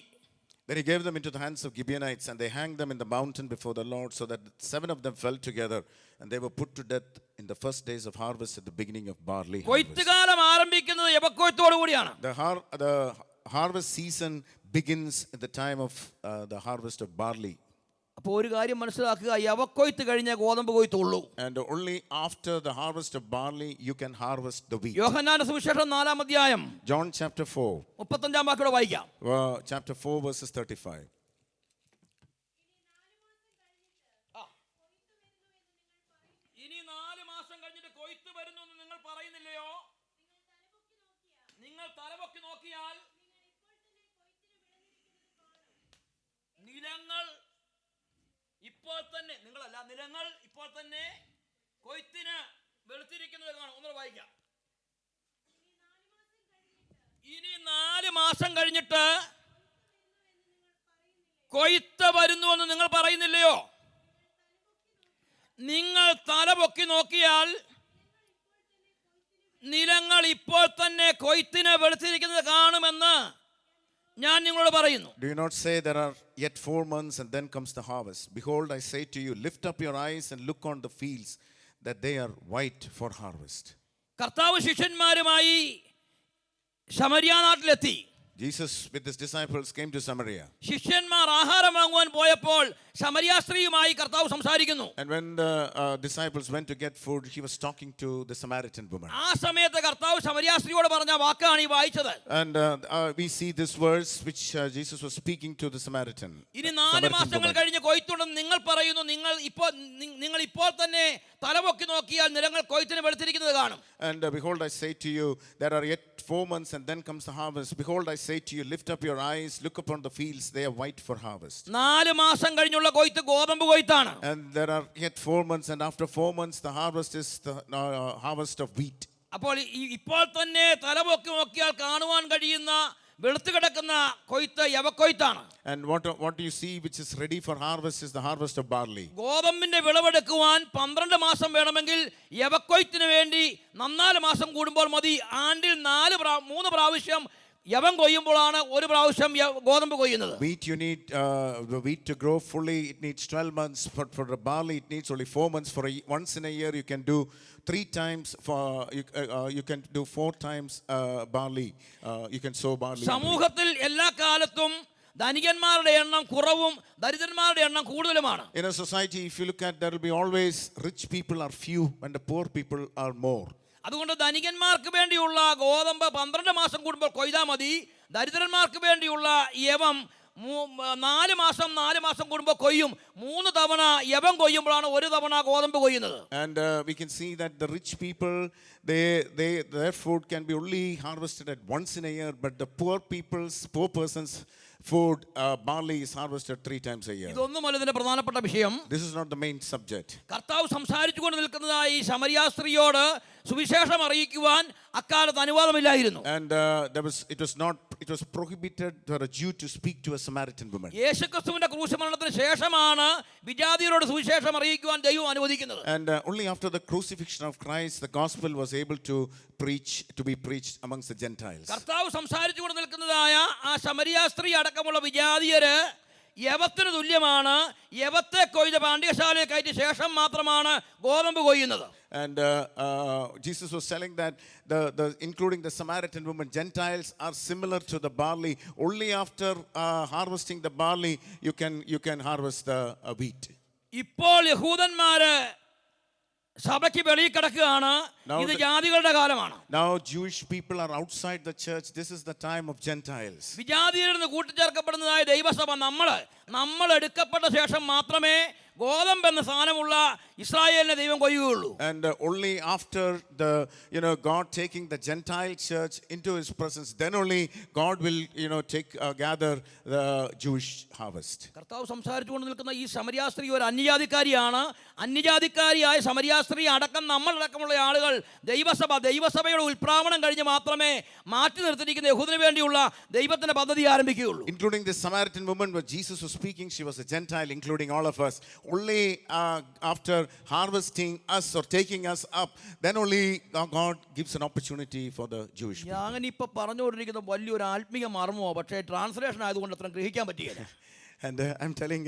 Then he gave them into the hands of Gibeonites, and they hanged them in the mountain before the Lord, so that 7 of them fell together, and they were put to death in the first days of harvest at the beginning of barley harvest. കൊയ്ത്തുകാലം ആരംഭിക്കുന്നത് യവക്കൊയ്ത്തോടു കൂടിയാണ്. The harvest season begins at the time of the harvest of barley. അപ്പോൾ ഒരു കാര്യം മനസ്സിലാക്കുക, യവക്കൊയ്ത്ത് കഴിഞ്ഞ ഗോതമ്പ് കൊയ്ത്തുള്ളൂ. And only after the harvest of barley you can harvest the wheat. യോഹന്നാന്റെ സുവിശേഷം 4-ാം അധ്യായം John chapter 4. 35-ാം വാക്യം വായിക്കാം. Chapter 4 verses 35. ഇനി 4 മാസം കഴിഞ്ഞിട്ട് കൊയ്ത്ത് വരുന്നു എന്ന് നിങ്ങൾ പറയുന്നില്ലയോ? നിങ്ങൾ തലപൊക്കി നോക്കിയാൽ നിലങ്ങൾ ഇപ്പോൾ തന്നെ, നിങ്ങളല്ല, നിലങ്ങൾ ഇപ്പോൾ തന്നെ കൊയ്ത്തിന് വെളുത്തിരിക്കുന്നത് കാണും. ഒന്ന് വായിക്കാം. ഇനി 4 മാസം കഴിഞ്ഞിട്ട് കൊയ്ത്ത് വരുന്നുവെന്ന് നിങ്ങൾ പറയുന്നില്ലയോ? നിങ്ങൾ തലപൊക്കി നോക്കിയാൽ നിലങ്ങൾ ഇപ്പോൾ തന്നെ കൊയ്ത്തിന് വെളുത്തിരിക്കുന്നത് കാണുമെന്ന് ഞാൻ നിങ്ങളോട് പറയുന്നു. Do you not say there are yet 4 months and then comes the harvest? Behold, I say to you, lift up your eyes and look on the fields, that they are white for harvest. കർത്താവ് ശിഷ്യന്മാരുമായി ശമര്യ നാട്ടിലെത്തി. Jesus with his disciples came to Samaria. ശിഷ്യന്മാർ ആഹാരം വാങ്ങുവാൻ പോയപ്പോൾ ശമര്യ സ്ത്രീയുമായി കർത്താവ് സംസാരിക്കുന്നു. And when the disciples went to get food, he was talking to the Samaritan woman. ആ സമയത്ത് കർത്താവ് ശമര്യ സ്ത്രീയോട് പറഞ്ഞ വാക്കാണ് ഈ വായിച്ചത്. And we see this verse which Jesus was speaking to the Samaritan. ഇനി 4 മാസങ്ങൾ കഴിഞ്ഞ് കൊയ്ത്തുണ്ടെന്ന് നിങ്ങൾ പറയുന്നു. നിങ്ങൾ ഇപ്പോൾ തന്നെ തലപൊക്കി നോക്കിയാൽ നിലങ്ങൾ കൊയ്ത്തിന് വെളുത്തിരിക്കുന്നത് കാണും. And behold, I say to you, there are yet 4 months and then comes the harvest. Behold, I say to you, lift up your eyes, look upon the fields, they are white for harvest. 4 മാസം കഴിഞ്ഞുള്ള കൊയ്ത്ത് ഗോതമ്പ് കൊയ്ത്താണ്. And there are yet 4 months, and after 4 months the harvest is the harvest of wheat. അപ്പോൾ ഇപ്പോൾ തന്നെ തലപൊക്കി നോക്കിയാൽ കാണുവാൻ കഴിയുന്ന വെളുത്തു കിടക്കുന്ന കൊയ്ത്ത് യവക്കൊയ്ത്താണ്. And what do you see which is ready for harvest is the harvest of barley. ഗോതമ്പിന്റെ വിളവെടുക്കുവാൻ 12 മാസം വേണമെങ്കിൽ യവക്കൊയ്ത്തിന് വേണ്ടി 4 മാസം കൂടുമ്പോൾ മതി. ആണ്ടിൽ 3 പ്രാവശ്യം യവം കൊയ്യുമ്പോഴാണ് ഒരു പ്രാവശ്യം ഗോതമ്പ് കൊയ്യുന്നത്. Wheat, you need the wheat to grow fully, it needs 12 months. For the barley it needs only 4 months. Once in a year you can do 3 times. You can do 4 times barley. You can sow barley. സമൂഹത്തിൽ എല്ലാ കാലത്തും ധനികന്മാരുടെ എണ്ണം കുറവും ദരിദ്രന്മാരുടെ എണ്ണം കൂടുതലുമാണ്. In a society, if you look at, there will be always rich people are few and the poor people are more. അതുകൊണ്ട് ധനികന്മാർക്ക് വേണ്ടിയുള്ള ഗോതമ്പ് 12 മാസം കൂടുമ്പോൾ കൊയ്താൽ മതി. ദരിദ്രന്മാർക്ക് വേണ്ടിയുള്ള യവം 4 മാസം കൂടുമ്പോൾ കൊയ്യും. 3 തവണ യവം കൊയ്യുമ്പോഴാണ് 1 തവണ ഗോതമ്പ് കൊയ്യുന്നത്. And we can see that the rich people, their food can be only harvested at once in a year, but the poor person's food, barley is harvested 3 times a year. ഇതൊന്നുമല്ല ഇതിന്റെ പ്രധാനപ്പെട്ട വിഷയം. This is not the main subject. കർത്താവ് സംസാരിച്ചുകൊണ്ട് നിൽക്കുന്നതായി ശമരിയ സ്ത്രീയോട് സുവിശേഷം അറിയിക്കുവാൻ അക്കാലത്ത് അനുവാദമില്ലായിരുന്നു. And it was prohibited for a Jew to speak to a Samaritan woman. യേശുക്രിസ്തുവിന്റെ ക്രൂശ് മരണത്തിന് ശേഷമാണ് വിജാതിയരോട് സുവിശേഷം അറിയിക്കുവാൻ ദൈവം അനുവദിക്കുന്നത്. And only after the crucifixion of Christ, the gospel was able to be preached amongst the Gentiles. കർത്താവ് സംസാരിച്ചുകൊണ്ട് നിൽക്കുന്നതായ ആ ശമരിയ സ്ത്രീ അടക്കമുള്ള വിജാതിയര് യവത്തിന് തുല്യമാണ്. യവത്തെ കൊയ്ത് പാണ്ഡ്യശാലയെ കയറ്റിയ ശേഷം മാത്രമാണ് ഗോതമ്പ് കൊയ്യുന്നത്. And Jesus was telling that including the Samaritan woman, Gentiles are similar to the barley. Only after harvesting the barley, you can harvest the wheat. ഇപ്പോൾ യഹൂദന്മാര് സഭയ്ക്ക് വെളിയിൽ കിടക്കുകയാണ്. ഇത് ജാതികളുടെ കാലമാണ്. Now Jewish people are outside the church. This is the time of Gentiles. വിജാതിയിൽ നിന്ന് കൂട്ടിച്ചേർക്കപ്പെടുന്നതായ ദൈവസഭ നമ്മൾ എടുക്കപ്പെട്ട ശേഷം മാത്രമേ ഗോതമ്പ് എന്ന സാധനമുള്ള ഇസ്രായേലിനെ ദൈവം കൊയ്യുകയുള്ളൂ. And only after God taking the Gentile church into his presence, then only God will gather the Jewish harvest. കർത്താവ് സംസാരിച്ചുകൊണ്ട് നിൽക്കുന്ന ഈ ശമരിയ സ്ത്രീ ഒരു അന്യജാതിക്കാരിയാണ്. അന്യജാതിക്കാരിയായ ശമരിയ സ്ത്രീ അടക്കം നമ്മളടക്കമുള്ള ആളുകൾ ദൈവസഭയുടെ ഉൽപ്രാവണം കഴിഞ്ഞ് മാത്രമേ മാറ്റി നിർത്തിയിരിക്കുന്ന യഹൂദന് വേണ്ടിയുള്ള ദൈവത്തിന്റെ പദ്ധതി ആരംഭിക്കുകയുള്ളൂ. Including the Samaritan woman where Jesus was speaking, she was a Gentile, including all of us. Only after harvesting us or taking us up, then only God gives an opportunity for the Jewish people. ഞാൻ ഇപ്പൊ പറഞ്ഞുകൊണ്ടിരിക്കുന്ന വലിയൊരു ആത്മീയ മർമ്മമോ, പക്ഷേ translation ആയതുകൊണ്ട് അത്ര ഗ്രഹിക്കാൻ പറ്റിയില്ല. And I'm telling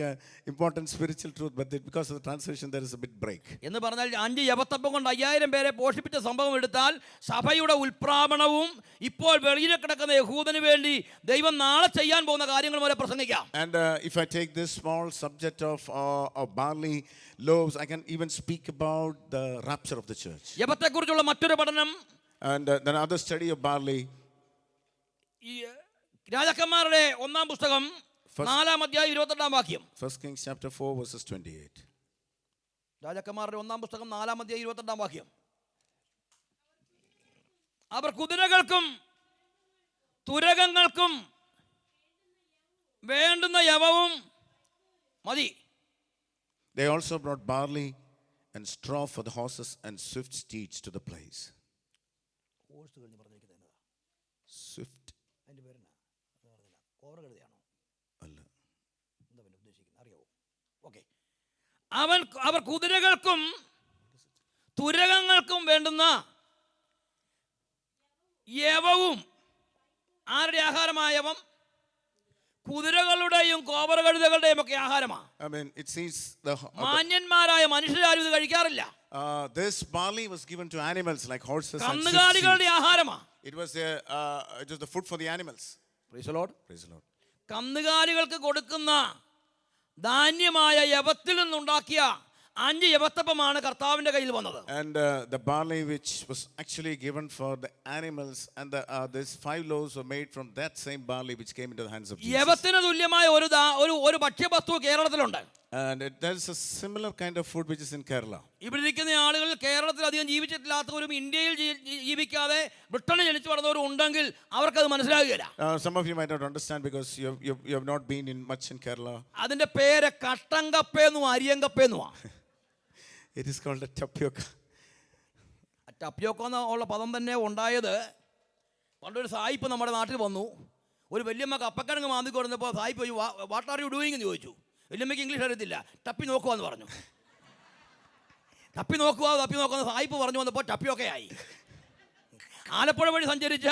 important spiritual truth, but because of the translation there is a bit break. എന്ന് പറഞ്ഞാൽ 5 യവത്തപ്പം കൊണ്ട് 5000 പേരെ പോഷിപ്പിച്ച സംഭവം എടുത്താൽ സഭയുടെ ഉൽപ്രാവണവും ഇപ്പോൾ വെളിയിൽ കിടക്കുന്ന യഹൂദന് വേണ്ടി ദൈവം നാളെ ചെയ്യാൻ പോകുന്ന കാര്യങ്ങൾ വരെ പ്രസംഗിക്കാം. And if I take this small subject of barley loaves, I can even speak about the rapture of the church. യവത്തെക്കുറിച്ചുള്ള മറ്റൊരു പഠനം, and another study of barley. ഈ രാജാക്കന്മാരുടെ 1-ാം പുസ്തകം 4-ാം അധ്യായം 28-ാം വാക്യം. 1 Kings chapter 4 verses 28. രാജാക്കന്മാരുടെ 1-ാം പുസ്തകം 4-ാം അധ്യായം 28-ാം വാക്യം. അവർ കുതിരകൾക്കും തുരകങ്ങൾക്കും വേണ്ടുന്ന യവവും മതി. They also brought barley and straw for the horses and swift steeds to the place. Swift. അവർ കുതിരകൾക്കും തുരകങ്ങൾക്കും വേണ്ടുന്ന യവവും, ആരുടെ ആഹാരമായ യവം? കുതിരകളുടെയും കോവറകഴുതകളുടെയും ഒക്കെ ആഹാരമാണ്. I mean, it sees the മാന്യന്മാരായ മനുഷ്യരാരും ഇത് കഴിക്കാറില്ല. This barley was given to animals like horses and sheep. കന്നുകാലികളുടെ ആഹാരമാണ്. It was the food for the animals. Praise the Lord. Praise the Lord. കന്നുകാലികൾക്ക് കൊടുക്കുന്ന ധാന്യമായ യവത്തിൽ നിന്നുണ്ടാക്കിയ 5 യവത്തപ്പമാണ് കർത്താവിന്റെ കയ്യിൽ വന്നത്. And the barley which was actually given for the animals, and these 5 loaves were made from that same barley which came into the hands of Jesus. യവത്തിന് തുല്യമായ ഒരു ഭക്ഷ്യവസ്തു കേരളത്തിലുണ്ട്. And there is a similar kind of food which is in Kerala. ഇവിടെ ഇരിക്കുന്ന ആളുകൾ കേരളത്തിൽ അധികം ജീവിച്ചിട്ടില്ലാത്തവരും ഇന്ത്യയിൽ ജീവിക്കാതെ ബ്രിട്ടനിൽ ജനിച്ചു വളർന്നവരും ഉണ്ടെങ്കിൽ അവർക്കത് മനസ്സിലാകുകയില്ല. Some of you might not understand because you have not been much in Kerala. അതിന്റെ പേര് കട്ടങ്കപ്പയെന്നും അരിയങ്കപ്പയെന്നുമാണ്. It is called a tapioca. ടപ്യോക്ക എന്നുള്ള പദം തന്നെ ഉണ്ടായത് പണ്ടൊരു സായിപ്പ് നമ്മുടെ നാട്ടിൽ വന്നു. ഒരു വല്യമ്മ കപ്പക്കിഴങ്ങ് മാന്തി കൊടുത്തപ്പോൾ സായിപ്പ് വാട്ട് ആർ യു ഡൂയിങ് എന്ന് ചോദിച്ചു. വല്യമ്മയ്ക്ക് ഇംഗ്ലീഷ് അറിയത്തില്ല. ടപ്പി നോക്കുക എന്ന് പറഞ്ഞു. തപ്പി നോക്കുക സായിപ്പ് പറഞ്ഞു വന്നപ്പോൾ ടപ്പിയൊക്കെയായി. ആലപ്പുഴ വഴി സഞ്ചരിച്ച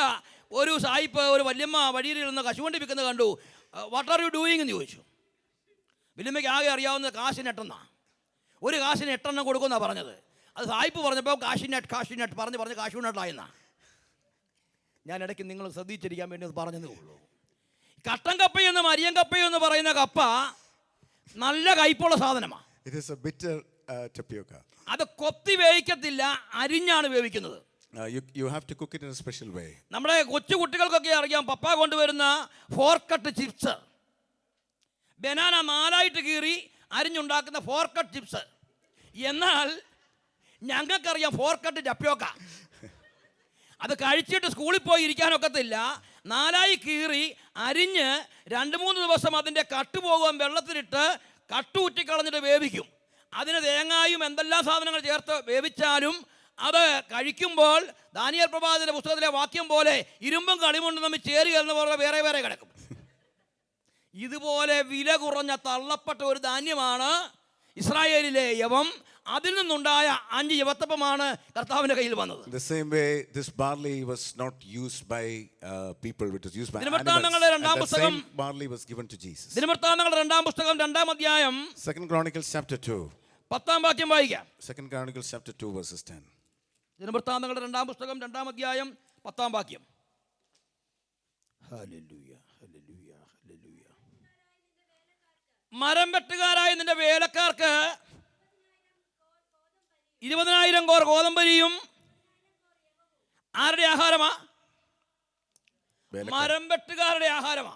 ഒരു സായിപ്പ് ഒരു വല്യമ്മ വഴിയിലിരുന്ന് കശുവണ്ടി വിൽക്കുന്നത് കണ്ടു. വാട്ട് ആർ യു ഡൂയിങ് എന്ന് ചോദിച്ചു. വല്യമ്മയ്ക്ക് ആകെ അറിയാവുന്ന കാശിനെട്ടെന്നാണ്. ഒരു കാശിന് 8 എണ്ണം കൊടുക്കുമെന്നാണ് പറഞ്ഞത്. അത് സായിപ്പ് പറഞ്ഞപ്പോൾ കാശിനെട്ട് പറഞ്ഞ് കാശുനട്ടായെന്നാണ്. ഞാൻ ഇടയ്ക്ക് നിങ്ങൾ ശ്രദ്ധിച്ചിരിക്കാൻ വേണ്ടി അത് പറഞ്ഞതേ ഉള്ളൂ. കട്ടൻ കപ്പയെന്നും അരിയൻ കപ്പയെന്ന് പറയുന്ന കപ്പ നല്ല കയ്പുള്ള സാധനമാണ്. It is a bitter tapioca. അത് കൊത്തി വേവിക്കത്തില്ല, അരിഞ്ഞാണ് വേവിക്കുന്നത്. You have to cook it in a special way. നമ്മുടെ കൊച്ചു കുട്ടികൾക്കൊക്കെ അറിയാം, പപ്പ കൊണ്ടുവരുന്ന ഫോർക്കട്ട് ചിപ്സ്, ബനാന നാലായിട്ട് കീറി അരിഞ്ഞുണ്ടാക്കുന്ന ഫോർക്കട്ട് ചിപ്സ്. എന്നാൽ ഞങ്ങൾക്കറിയാം ഫോർക്കട്ട് ടപ്പിയോക്ക. അത് കഴിച്ചിട്ട് സ്കൂളിൽ പോയി ഇരിക്കാനൊക്കത്തില്ല. നാലായി കീറി അരിഞ്ഞ് 2-3 ദിവസം അതിൻ്റെ കട്ട് പോകാൻ വെള്ളത്തിലിട്ട് കട്ട് ഊറ്റിക്കളഞ്ഞിട്ട് വേവിക്കും. അതിന് തേങ്ങായും എന്തെല്ലാം സാധനങ്ങൾ ചേർത്ത് വേവിച്ചാലും അത് കഴിക്കുമ്പോൾ ദാനിയേൽ പ്രവാചകന്റെ പുസ്തകത്തിലെ വാക്യം പോലെ ഇരുമ്പും കളിമണ്ണും തമ്മിൽ ചേരുക എന്ന പോലെ വേറെ വേറെ കിടക്കും. ഇതുപോലെ വില കുറഞ്ഞ തള്ളപ്പെട്ട ഒരു ധാന്യമാണ് ഇസ്രായേലിലെ യവം. അതിൽ നിന്നുണ്ടായ 5 യവത്തപ്പമാണ് കർത്താവിന്റെ കയ്യിൽ വന്നത്. The same way this barley was not used by people, it was used by animals. And the same barley was given to Jesus. ദിനവൃത്താന്തങ്ങളുടെ 2-ാം പുസ്തകം 2-ാം അധ്യായം 2 Chronicles chapter 2. 10-ാം വാക്യം വായിക്കാം. 2 Chronicles chapter 2 verses 10. ദിനവൃത്താന്തങ്ങളുടെ 2-ാം പുസ്തകം 2-ാം അധ്യായം 10-ാം വാക്യം. Hallelujah, hallelujah, hallelujah. മരം വെട്ടുകാരായ നിന്റെ വേലക്കാർക്ക് 20,000 core ഗോതമ്പരിയും ആരുടെ ആഹാരമാ? മരം വെട്ടുകാരുടെ ആഹാരമാ.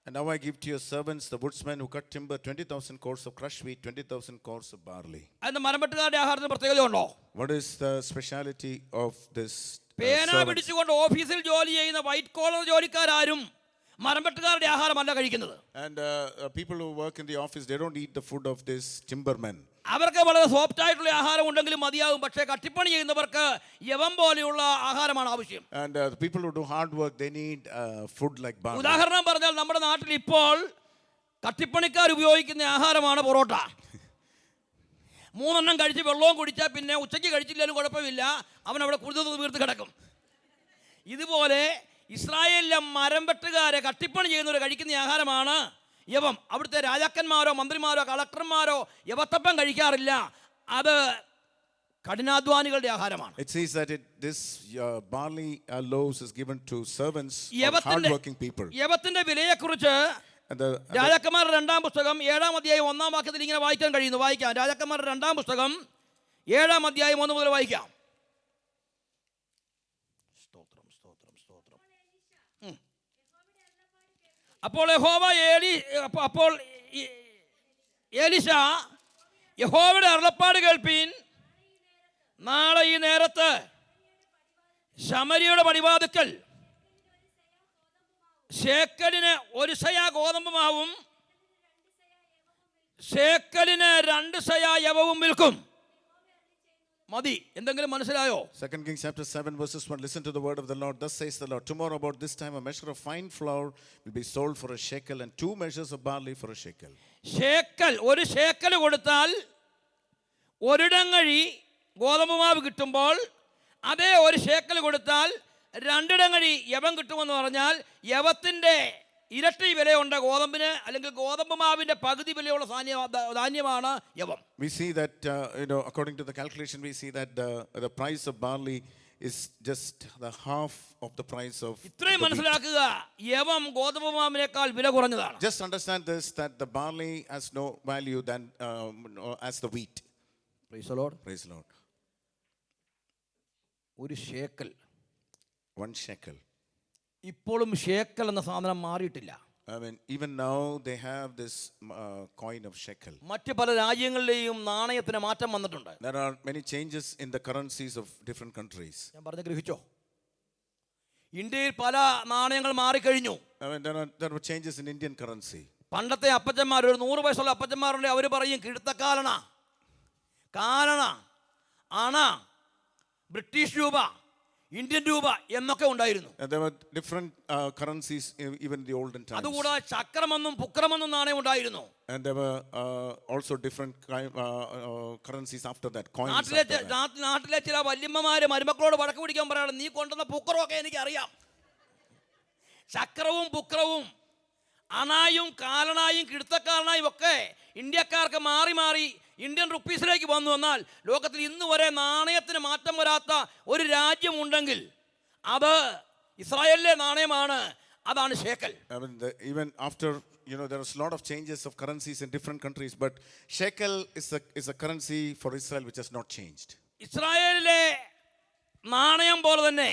And now I give to your servants, the woodsmen who cut timber, 20,000 cores of crushed wheat, 20,000 cores of barley. അതിന് മരം വെട്ടുകാരുടെ ആഹാരത്തിന് പ്രത്യേകതയുണ്ടോ? What is the speciality of this? പേന പിടിച്ചുകൊണ്ട് ഓഫീസിൽ ജോലി ചെയ്യുന്ന വൈറ്റ് കോളർ ജോലിക്കാരും മരം വെട്ടുകാരുടെ ആഹാരമല്ല കഴിക്കുന്നത്. And people who work in the office, they don't eat the food of this timbermen. അവർക്ക് വളരെ സോഫ്റ്റ് ആയിട്ടുള്ള ആഹാരം ഉണ്ടെങ്കിലും മതിയാകും. പക്ഷേ കട്ടിപ്പണി ചെയ്യുന്നവർക്ക് യവം പോലെയുള്ള ആഹാരമാണ് ആവശ്യം. And the people who do hard work, they need food like barley. ഉദാഹരണം പറഞ്ഞാൽ നമ്മുടെ നാട്ടിൽ ഇപ്പോൾ കട്ടിപ്പണിക്കാർ ഉപയോഗിക്കുന്ന ആഹാരമാണ് പൊറോട്ട. 3 എണ്ണം കഴിച്ച് വെള്ളവും കുടിച്ചാൽ പിന്നെ ഉച്ചയ്ക്ക് കഴിച്ചില്ലെങ്കിലും കുഴപ്പമില്ല, അവൻ അവിടെ കുരുത് വീർത്ത് കിടക്കും. ഇതുപോലെ ഇസ്രായേലിലെ മരം വെട്ടുകാരെ കട്ടിപ്പണി ചെയ്യുന്നവർ കഴിക്കുന്ന ആഹാരമാണ് യവം. അവിടുത്തെ രാജാക്കന്മാരോ മന്ത്രിമാരോ കളക്ടർമാരോ യവത്തപ്പം കഴിക്കാറില്ല. അത് കഠിനാധ്വാനികളുടെ ആഹാരമാണ്. It says that this barley loaves is given to servants or hard-working people. യവത്തിന്റെ വിലയെക്കുറിച്ച് രാജാക്കന്മാരുടെ 2-ാം പുസ്തകം 7-ാം അധ്യായം 1-ാം വാക്യത്തിൽ ഇങ്ങനെ വായിക്കാൻ കഴിയുന്നു. വായിക്കാം. രാജാക്കന്മാരുടെ 2-ാം പുസ്തകം 7-ാം അധ്യായം 1 മുതൽ വായിക്കാം. അപ്പോൾ എലീശ യഹോവയുടെ അരുളപ്പാട് കേൾപ്പീൻ, നാളെ ഈ നേരത്ത് ശമരിയുടെ പടിവാതിക്കൽ ശേക്കലിന് 1 സെയ ഗോതമ്പുമാവും ശേക്കലിന് 2 സെയ യവവും വിൽക്കും. മതി. എന്തെങ്കിലും മനസ്സിലായോ? 2 Kings chapter 7 verses 1. Listen to the word of the Lord. Thus says the Lord, tomorrow about this time a measure of fine flour will be sold for a shekel and 2 measures of barley for a shekel. Shekel, 1 shekel കൊടുത്താൽ ഒരിടങ്ങഴി ഗോതമ്പ് മാവ് കിട്ടുമ്പോൾ അതേ 1 shekel കൊടുത്താൽ 2 ഇടങ്ങഴി യവം കിട്ടുമെന്ന് പറഞ്ഞാൽ യവത്തിന്റെ ഇരട്ടി വിലയുണ്ട് ഗോതമ്പിന്, അല്ലെങ്കിൽ ഗോതമ്പ് മാവിന്റെ പകുതി വിലയുള്ള ധാന്യമാണ് യവം. We see that according to the calculation we see that the price of barley is just the half of the price of. ഇത്രയും മനസ്സിലാക്കുക, യവം ഗോതമ്പ് മാവിനേക്കാൾ വില കുറഞ്ഞതാണ്. Just understand this, that the barley has no value than as the wheat. Praise the Lord. Praise the Lord. 1 shekel, 1 shekel. ഇപ്പോഴും shekel എന്ന സാധനം മാറിയിട്ടില്ല. I mean, even now they have this coin of shekel. മറ്റ് പല രാജ്യങ്ങളിലെയും നാണയത്തിന് മാറ്റം വന്നിട്ടുണ്ട്. There are many changes in the currencies of different countries. ഞാൻ പറഞ്ഞു ഗ്രഹിച്ചോ? ഇന്ത്യയിൽ പല നാണയങ്ങൾ മാറിക്കഴിഞ്ഞു. I mean, there were changes in Indian currency. പണ്ടത്തെ അപ്പച്ചന്മാർ, ഒരു 100 വയസ്സുള്ള അപ്പച്ചന്മാരുണ്ട്, അവർ പറയും കിഴുത്തക്കാലണ, കാലണ, അണ, ബ്രിട്ടീഷ് രൂപ, ഇന്ത്യൻ രൂപ എന്നൊക്കെ ഉണ്ടായിരുന്നു. There were different currencies even in the olden times. അതുകൂടാതെ ചക്രമെന്നും പുക്രമെന്നും നാണയം ഉണ്ടായിരുന്നു. And there were also different currencies after that, coins. നാട്ടിലെ ചില വല്യമ്മമാര് മരുമക്കളോട് വഴക്ക് പിടിക്കാൻ പറയണം, നീ കൊണ്ടുവന്ന പുക്രമൊക്കെ എനിക്ക് അറിയാം. ചക്രവും പുക്രവും അണായും കാലണായും കിഴുത്തക്കാലണായും ഒക്കെ ഇന്ത്യക്കാർക്ക് മാറി മാറി ഇന്ത്യൻ റുപ്പീസിലേക്ക് വന്നു. എന്നാൽ ലോകത്തിൽ ഇന്ന് വരെ നാണയത്തിന് മാറ്റം വരാത്ത ഒരു രാജ്യമുണ്ടെങ്കിൽ അത് ഇസ്രായേലിലെ നാണയമാണ്. അതാണ് shekel. I mean, even after, there was a lot of changes of currencies in different countries, but shekel is a currency for Israel which has not changed. ഇസ്രായേലിലെ നാണയം പോലെ തന്നെ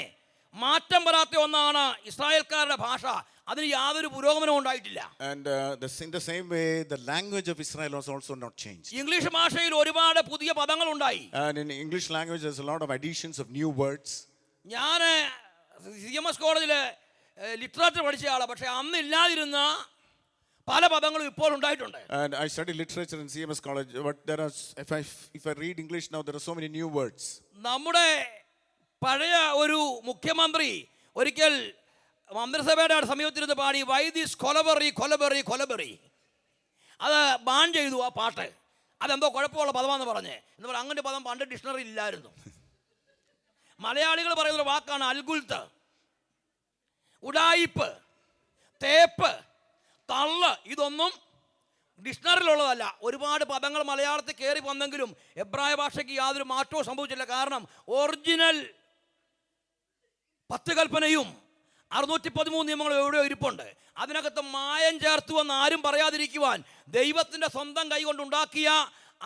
മാറ്റം വരാത്ത ഒന്നാണ് ഇസ്രായേൽക്കാരുടെ ഭാഷ. അതിന് യാതൊരു പുരോഗമനവും ഉണ്ടായിട്ടില്ല. And in the same way, the language of Israel was also not changed. English ഭാഷയിൽ ഒരുപാട് പുതിയ പദങ്ങൾ ഉണ്ടായി. And in English language, there's a lot of additions of new words. ഞാൻ CMS കോളേജിൽ ലിറ്ററേച്ചർ പഠിച്ച ആളാണ്. പക്ഷെ അന്ന് ഇല്ലാതിരുന്ന പല പദങ്ങളും ഇപ്പോൾ ഉണ്ടായിട്ടുണ്ട്. And I studied literature in CMS college, but there are, if I read English now, there are so many new words. നമ്മുടെ പഴയ ഒരു മുഖ്യമന്ത്രി ഒരിക്കൽ മന്ത്രിസഭയുടെ സമീപത്തിരുന്ന് പാടി വൈ ദിസ് കൊലബറി കൊലബറി കൊലബറി. അത് ബാൻ ചെയ്തു ആ പാട്ട്. അതെന്തോ കുഴപ്പമുള്ള പദമാണെന്ന് പറഞ്ഞ്. എന്ന് പറഞ്ഞാൽ അങ്ങനെ പദം പണ്ട് ഡിക്ഷണറി ഇല്ലായിരുന്നു. മലയാളികൾ പറയുന്നൊരു വാക്കാണ് അൽഗുൽത്ത്, ഉഡായിപ്പ്, തേപ്പ്, തള്ള്. ഇതൊന്നും ഡിക്ഷണറിയിലുള്ളതല്ല. ഒരുപാട് പദങ്ങൾ മലയാളത്തിൽ കയറി വന്നെങ്കിലും എബ്രായ ഭാഷയ്ക്ക് യാതൊരു മാറ്റവും സംഭവിച്ചില്ല. കാരണം ഒറിജിനൽ 10 കൽപ്പനയും 613 നിയമങ്ങളും എവിടെയോ ഇരിപ്പുണ്ട്. അതിനകത്ത് മായം ചേർത്തു എന്ന് ആരും പറയാതിരിക്കുവാൻ ദൈവത്തിൻ്റെ സ്വന്തം കൈകൊണ്ടുണ്ടാക്കിയ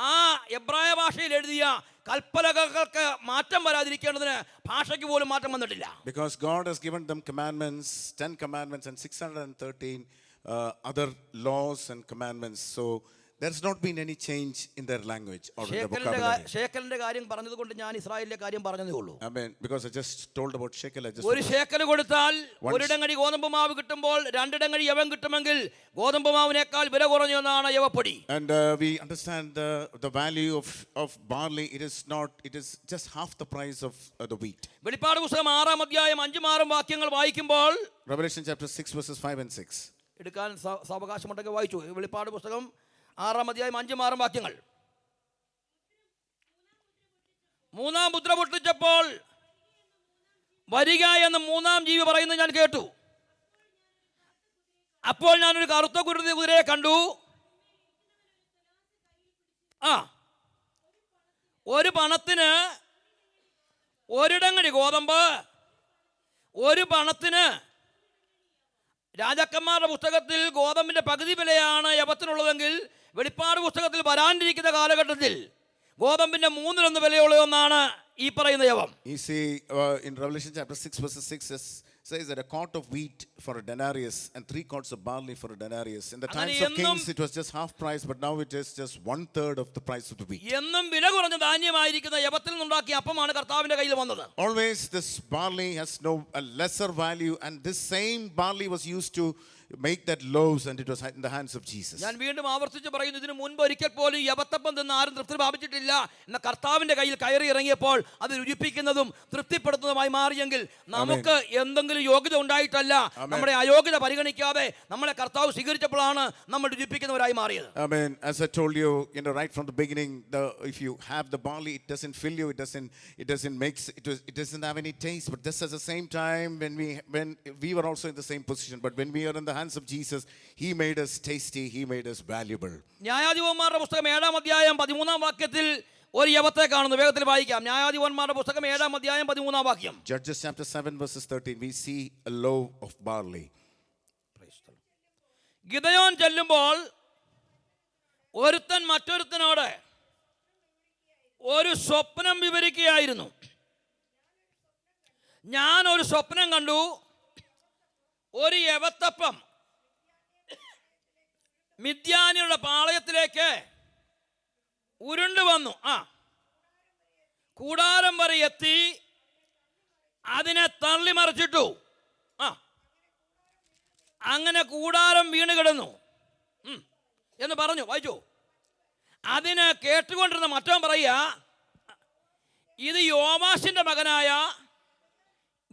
ആ എബ്രായ ഭാഷയിൽ എഴുതിയ കൽപ്പനകൾക്ക് മാറ്റം വരാതിരിക്കേണ്ടതിന് ഭാഷയ്ക്ക് പോലും മാറ്റം വന്നിട്ടില്ല. Because God has given them commandments, 10 commandments and 613 other laws and commandments. So there's not been any change in their language or in their vocabulary. ഷേക്കലിന്റെ കാര്യം പറഞ്ഞതുകൊണ്ട് ഞാൻ ഇസ്രായേലിലെ കാര്യം പറഞ്ഞതേ ഉള്ളൂ. Amen. Because I just told about shekel. ഒരു shekel കൊടുത്താൽ ഒരിടങ്ങഴി ഗോതമ്പ് മാവ് കിട്ടുമ്പോൾ 2 ഇടങ്ങഴി യവം കിട്ടുമെങ്കിൽ ഗോതമ്പ് മാവിനേക്കാൾ വില കുറഞ്ഞു എന്നാണ് യവപ്പൊടി. And we understand the value of barley. It is just half the price of the wheat. വെളിപ്പാട് പുസ്തകം 6-ാം അധ്യായം 5-6 വാക്യങ്ങൾ വായിക്കുമ്പോൾ Revelation chapter 6 verses 5 and 6. എടുക്കാൻ സാവകാശമുണ്ടെങ്കിൽ വായിച്ചു. വെളിപ്പാട് പുസ്തകം 6-ാം അധ്യായം 5-6 വാക്യങ്ങൾ. 3-ാം മുദ്ര പൊട്ടിച്ചപ്പോൾ വരിക എന്ന് 3-ാം ജീവി പറയുന്നത് ഞാൻ കേട്ടു. അപ്പോൾ ഞാനൊരു കറുത്ത കുതിരയെ കണ്ടു. ഒരു പണത്തിന് ഒരിടങ്ങഴി ഗോതമ്പ്, ഒരു പണത്തിന്. രാജാക്കന്മാരുടെ പുസ്തകത്തിൽ ഗോതമ്പിന്റെ പകുതി വിലയാണ് യവത്തിനുള്ളതെങ്കിൽ വെളിപ്പാട് പുസ്തകത്തിൽ വരാനിരിക്കുന്ന കാലഘട്ടത്തിൽ ഗോതമ്പിന്റെ 1/3 വിലയുള്ളൂ എന്നാണ് ഈ പറയുന്ന യവം. You see, in Revelation chapter 6 verses 6 says that a quart of wheat for a denarius and 3 quarts of barley for a denarius. In the times of kings it was just half price, but now it is just 1/3 of the price of the wheat. എന്നും വില കുറഞ്ഞ ധാന്യമായിരിക്കുന്ന യവത്തിൽ നിന്നുണ്ടാക്കിയ അപ്പമാണ് കർത്താവിന്റെ കയ്യിൽ വന്നത്. Always this barley has a lesser value, and this same barley was used to make that loaves, and it was in the hands of Jesus. ഞാൻ വീണ്ടും ആവർത്തിച്ച് പറയുന്നു, ഇതിനു മുൻപ് ഒരിക്കൽ പോലും യവത്തപ്പം തിന്ന് ആരും തൃപ്തി പ്രാപിച്ചിട്ടില്ല. എന്ന കർത്താവിന്റെ കയ്യിൽ കയറി ഇറങ്ങിയപ്പോൾ അത് രുചിപ്പിക്കുന്നതും തൃപ്തിപ്പെടുത്തുന്നതുമായി മാറിയെങ്കിൽ നമുക്ക് എന്തെങ്കിലും യോഗ്യത ഉണ്ടായിട്ടല്ല, നമ്മുടെ അയോഗ്യത പരിഗണിക്കാതെ നമ്മളെ കർത്താവ് സ്വീകരിച്ചപ്പോഴാണ് നമ്മൾ രുചിപ്പിക്കുന്നവരായി മാറിയത്. Amen. As I told you, right from the beginning, if you have the barley, it doesn't fill you, it doesn't have any taste. But this at the same time, when we were also in the same position, but when we are in the hands of Jesus, he made us tasty, he made us valuable. ന്യായാധിപന്മാരുടെ പുസ്തകം 7-ാം അധ്യായം 13-ാം വാക്യത്തിൽ ഒരു യവത്തെ കാണുന്നു. വേഗത്തിൽ വായിക്കാം. ന്യായാധിപന്മാരുടെ പുസ്തകം 7-ാം അധ്യായം 13-ാം വാക്യം. Judges chapter 7 verses 13, we see a loaf of barley. Gideon ചെല്ലുമ്പോൾ ഒരുത്തൻ മറ്റൊരുത്തനോട് ഒരു സ്വപ്നം വിവരിക്കുകയായിരുന്നു. ഞാൻ ഒരു സ്വപ്നം കണ്ടു, ഒരു യവത്തപ്പം മിദ്യാനിയുടെ പാളയത്തിലേക്ക് ഉരുണ്ടു വന്നു. കൂടാരം വരെ എത്തി അതിനെ തള്ളിമറിച്ചിട്ടു. അങ്ങനെ കൂടാരം വീണ് കിടന്നു എന്ന് പറഞ്ഞു. വായിച്ചു. അതിന് കേട്ടുകൊണ്ടിരുന്ന മറ്റവൻ പറയുക, ഇത് യോവാശിന്റെ മകനായ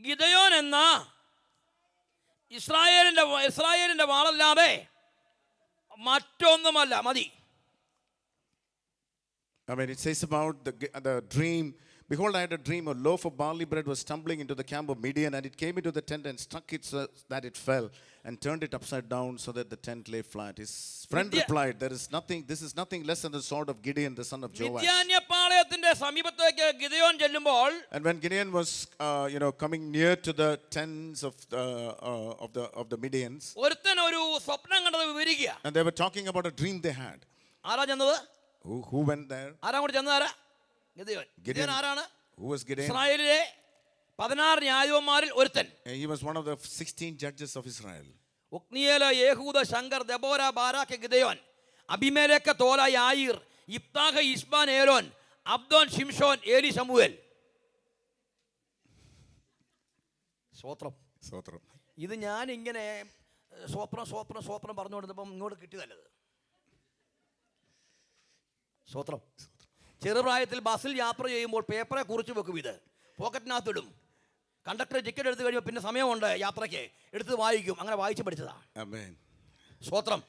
ഗിദെയോൻ എന്ന ഇസ്രായേലിന്റെ വാളല്ലാതെ മറ്റൊന്നുമല്ല. മതി. I mean, it says about the dream Behold, I had a dream. A loaf of barley bread was tumbling into the camp of Midian, and it came into the tent and struck it so that it fell, and turned it upside down so that the tent lay flat. His friend replied, this is nothing less than the sword of Gideon, the son of Joash. മിദ്യാന്യപാളയത്തിന്റെ സമീപത്തേക്ക് Gideon ചെല്ലുമ്പോൾ And when Gideon was, coming near to the tents of the Midians, ഒരുത്തൻ ഒരു സ്വപ്നം കണ്ടത് വിവരിക്കുക. and they were talking about a dream they had. ആരാ ചെന്നത്? Who went there? ആരാ കൂടെ ചെന്നതാരാ? ഗിദെയോൻ. ഗിദെയോൻ ആരാണ്? Who was Gideon? ഇസ്രായേലിലെ 16 ന്യായാധിപന്മാരിൽ ഒരുത്തൻ. He was one of the 16 judges of Israel. ഉക്നിയേൽ, യേഹൂദ, ശങ്കർ, Deborah, Barak, Gideon, Abimelech, Tola, Jair, ഇബ്താഹ്, ഇശ്ബാൻ, ഏലോൻ, അബ്ദോൻ, ശിംഷോൻ, ഏലി, ശമൂവേൽ. സ്വത്രം. ഇത് ഞാൻ ഇങ്ങനെ സ്വപ്നം പറഞ്ഞുകൊണ്ടിരുന്നപ്പം ഇങ്ങോട്ട് കിട്ടിയതല്ലത്. സ്വത്രം. ചെറുപ്രായത്തിൽ ബസ്സിൽ യാത്ര ചെയ്യുമ്പോൾ പേപ്പറെ കുറിച്ച് വെക്കും. ഇത് പോക്കറ്റിനകത്തിടും. കണ്ടക്ടർ ടിക്കറ്റ് എടുത്തു കഴിയുമ്പോൾ പിന്നെ സമയമുണ്ട് യാത്രയ്ക്ക്, എടുത്ത് വായിക്കും. അങ്ങനെ വായിച്ച് പഠിച്ചതാ. സ്വത്രം.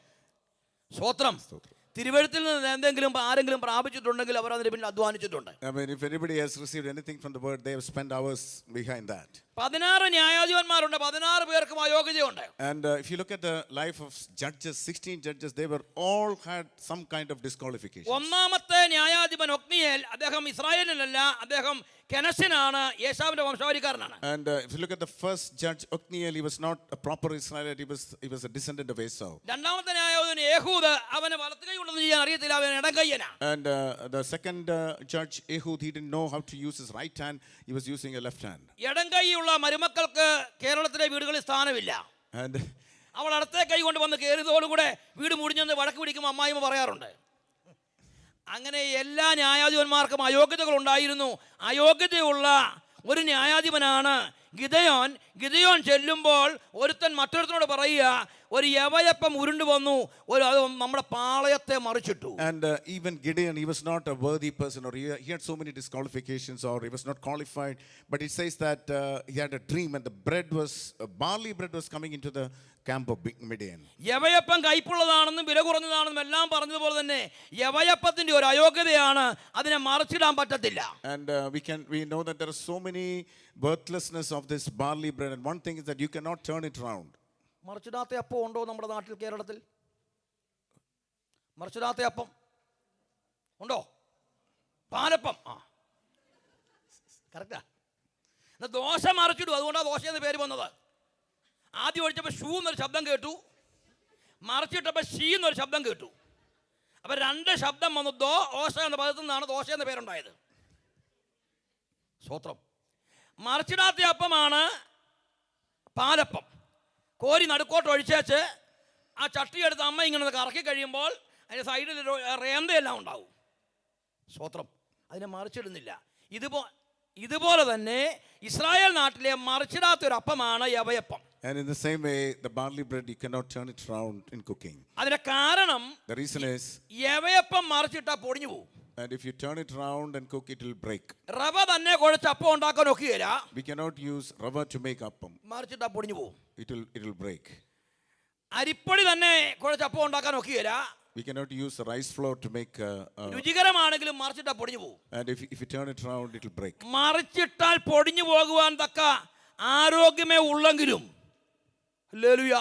തിരുവഴുത്തിൽ നിന്ന് എന്തെങ്കിലും ആരെങ്കിലും പ്രാപിച്ചിട്ടുണ്ടെങ്കിൽ അവർ അതിന് പിന്നിൽ അധ്വാനിച്ചിട്ടുണ്ട്. If anybody has received anything from the word, they have spent hours behind that. 16 ന്യായാധിപന്മാരുണ്ട്, 16 പേർക്കും അയോഗ്യതയുണ്ട്. And if you look at the life of judges, 16 judges, they were all had some kind of disqualification. ഒന്നാമത്തെ ന്യായാധിപൻ ഒക്നിയേൽ, അദ്ദേഹം ഇസ്രായേലിനല്ല, അദ്ദേഹം കെനസിനാണ്, യേശാവിന്റെ വംശാവലിക്കാരനാണ്. And if you look at the first judge Othniel, he was not a proper Israelite, he was a descendant of Esau. രണ്ടാമത്തെ ന്യായാധിപൻ Ehud, അവന് വലത്ത് കൈ ഉണ്ടെന്ന് ചെയ്യാൻ അറിയത്തില്ല, അവൻ ഇടംകൈയ്യനാ. And the second judge Ehud, he didn't know how to use his right hand, he was using a left hand. ഇടംകൈയുള്ള മരുമക്കൾക്ക് കേരളത്തിലെ വീടുകളിൽ സ്ഥാനമില്ല. And അവൾ അടുത്ത കൈ കൊണ്ട് വന്ന് കയറിയതോടുകൂടെ വീട് മുടിഞ്ഞെന്ന് വടക്ക് പിടിക്കുമ്പോൾ അമ്മായിമ്മ പറയാറുണ്ട്. അങ്ങനെ എല്ലാ ന്യായാധിപന്മാർക്കും അയോഗ്യതകൾ ഉണ്ടായിരുന്നു. അയോഗ്യതയുള്ള ഒരു ന്യായാധിപനാണ് ഗിദെയോൻ. ഗിദെയോൻ ചെല്ലുമ്പോൾ ഒരുത്തൻ മറ്റൊരുത്തനോട് പറയുക, ഒരു യവയപ്പം ഉരുണ്ടു വന്നു, അത് നമ്മുടെ പാളയത്തെ മറിച്ചിട്ടു. And even Gideon, he was not a worthy person, or he had so many disqualifications, or he was not qualified. But it says that he had a dream, and the barley bread was coming into the camp of Midian. യവയപ്പം കയ്പുള്ളതാണെന്നും വില കുറഞ്ഞതാണെന്നും എല്ലാം പറഞ്ഞതുപോലെ തന്നെ യവയപ്പത്തിന്റെ ഒരു അയോഗ്യതയാണ്, അതിനെ മറിച്ചിടാൻ പറ്റത്തില്ല. And we know that there are so many worthlessness of this barley bread, and one thing is that you cannot turn it around. മറിച്ചിടാത്ത അപ്പം ഉണ്ടോ നമ്മുടെ നാട്ടിൽ, കേരളത്തിൽ? മറിച്ചിടാത്ത അപ്പം ഉണ്ടോ? പാലപ്പം. കറക്റ്റാ. ദോശ മറിച്ചിടും, അതുകൊണ്ടാണ് ദോശ എന്ന പേര് വന്നത്. ആദ്യം ഒഴിച്ചപ്പോൾ ഷൂ എന്നൊരു ശബ്ദം കേട്ടു, മറിച്ചിട്ടപ്പോൾ ഷീ എന്നൊരു ശബ്ദം കേട്ടു. അപ്പം 2 ശബ്ദം വന്നു. ദോശ എന്ന പദത്തിൽ നിന്നാണ് ദോശ എന്ന പേരുണ്ടായത്. സ്വത്രം. മറിച്ചിടാത്ത അപ്പമാണ് പാലപ്പം. കോരി നടുക്കോട്ട് ഒഴിച്ചേച്ച് ആ ചട്ടിയെടുത്ത് അമ്മ ഇങ്ങനെ കറക്കി കഴിയുമ്പോൾ അതിൻ്റെ സൈഡിൽ റേന്തയെല്ലാം ഉണ്ടാവും. സ്വത്രം. അതിനെ മറിച്ചിടുന്നില്ല. ഇതുപോലെ തന്നെ ഇസ്രായേൽ നാട്ടിലെ മറിച്ചിടാത്ത ഒരു അപ്പമാണ് യവയപ്പം. And in the same way, the barley bread, you cannot turn it around in cooking. അതിന്റെ കാരണം, the reason is, യവയപ്പം മറിച്ചിട്ടാ പൊടിഞ്ഞു പോകും. and if you turn it around and cook, it will break. റവ തന്നെ കുഴച്ച് അപ്പം ഉണ്ടാക്കാൻ ഒക്കുകയില്ല. We cannot use rava to make appam. മറിച്ചിട്ടാ പൊടിഞ്ഞു പോകും. It will break. അരിപ്പൊടി തന്നെ കുഴച്ച് അപ്പം ഉണ്ടാക്കാൻ ഒക്കുകയില്ല. We cannot use rice flour to make രുചികരമാണെങ്കിലും മറിച്ചിട്ടാ പൊടിഞ്ഞു പോകും. and if you turn it around, it will break. മറിച്ചിട്ടാൽ പൊടിഞ്ഞു പോകുവാൻ തക്ക ആരോഗ്യമേ ഉള്ളെങ്കിലും, ഹല്ലേലൂയ,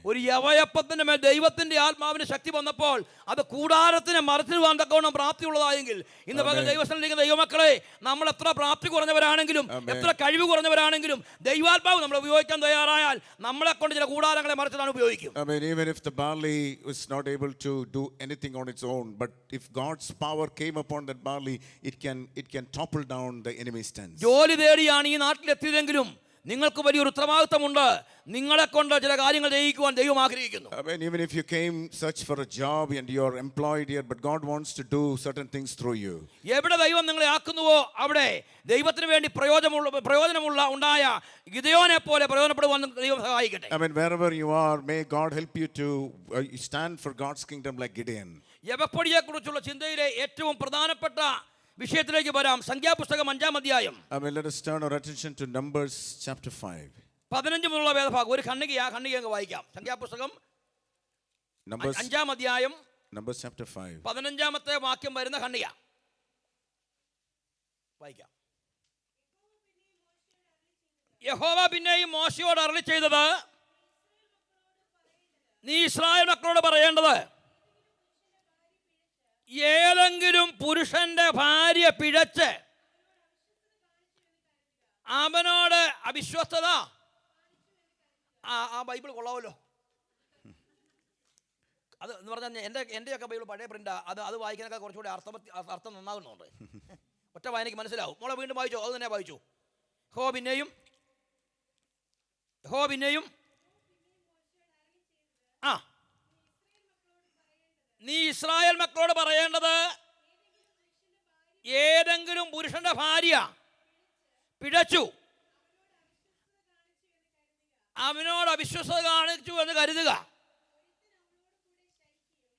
ഒരു യവയപ്പത്തിന്റെ മേൽ ദൈവത്തിന്റെ ആത്മാവിന്റെ ശക്തി വന്നപ്പോൾ അത് കൂടാരത്തിനെ മറിച്ചിടുവാൻ തക്കവണ്ണം പ്രാപ്തിയുള്ളതായെങ്കിൽ, ഇന്ന് പകൽ ദൈവസ്ഥലിരിക്കുന്ന ദൈവമക്കളെ, നമ്മൾ എത്ര പ്രാപ്തി കുറഞ്ഞവരാണെങ്കിലും, എത്ര കഴിവ് കുറഞ്ഞവരാണെങ്കിലും, ദൈവാത്മാവ് നമ്മളെ ഉപയോഗിക്കാൻ തയ്യാറായാൽ നമ്മളെ കൊണ്ട് ചില കൂടാരങ്ങളെ മറിച്ചിടാൻ ഉപയോഗിക്കും. I mean, even if the barley was not able to do anything on its own, but if God's power came upon that barley, it can topple down the enemy's tents. ജോലി തേടിയാണ് ഈ നാട്ടിലെത്തിയതെങ്കിലും നിങ്ങൾക്ക് വലിയൊരു ഉത്തരവാദിത്തമുണ്ട്. നിങ്ങളെ കൊണ്ട് ചില കാര്യങ്ങൾ ചെയ്യിക്കുവാൻ ദൈവം ആഗ്രഹിക്കുന്നു. I mean, even if you came search for a job and you are employed here, but God wants to do certain things through you. എവിടെ ദൈവം നിങ്ങളെ ആക്കുന്നുവോ അവിടെ ദൈവത്തിന് വേണ്ടി പ്രയോജനമുള്ള ഉണ്ടായ ഗിദെയോനെ പോലെ പ്രയോജനപ്പെടുവാൻ ദൈവം സഹായിക്കട്ടെ. I mean, wherever you are, may God help you to stand for God's kingdom like Gideon. യവപ്പൊടിയെ കുറിച്ചുള്ള ചിന്തയിലെ ഏറ്റവും പ്രധാനപ്പെട്ട വിഷയത്തിലേക്ക് വരാം. സംഖ്യാപുസ്തകം 5-ാം അധ്യായം. I mean, let us turn our attention to Numbers chapter 5. 15 മുതലുള്ള വേദഭാഗം ഒരു ഖണ്ഡിക അങ്ങ് വായിക്കാം. സംഖ്യാപുസ്തകം 5-ാം അധ്യായം, Numbers chapter 5. 15-ാമത്തെ വാക്യം വരുന്ന ഖണ്ഡിക വായിക്കാം. യഹോവ പിന്നെയും മോശയോട് അരുളി ചെയ്തത്, നീ ഇസ്രായേൽ മക്കളോട് പറയേണ്ടത്, ഏതെങ്കിലും പുരുഷന്റെ ഭാര്യ പിഴച്ച് അവനോട് അവിശ്വസ്തത, ആ ബൈബിൾ കൊള്ളാമല്ലോ. അത് എന്ന് പറഞ്ഞാൽ എൻ്റെയൊക്കെ ബൈബിൾ പഴയ പ്രിൻ്റാ. അത് വായിക്കാനൊക്കെ കുറച്ചുകൂടി അർത്ഥം നന്നാകുന്നുണ്ട്. ഒറ്റ വായനയ്ക്ക് മനസ്സിലാവും. മോളെ വീണ്ടും വായിച്ചോ, അത് തന്നെ വായിച്ചു. യഹോവ പിന്നെയും നീ ഇസ്രായേൽ മക്കളോട് പറയേണ്ടത്, ഏതെങ്കിലും പുരുഷന്റെ ഭാര്യ പിഴച്ചു അവനോട് അവിശ്വസത കാണിച്ചു എന്ന് കരുതുക.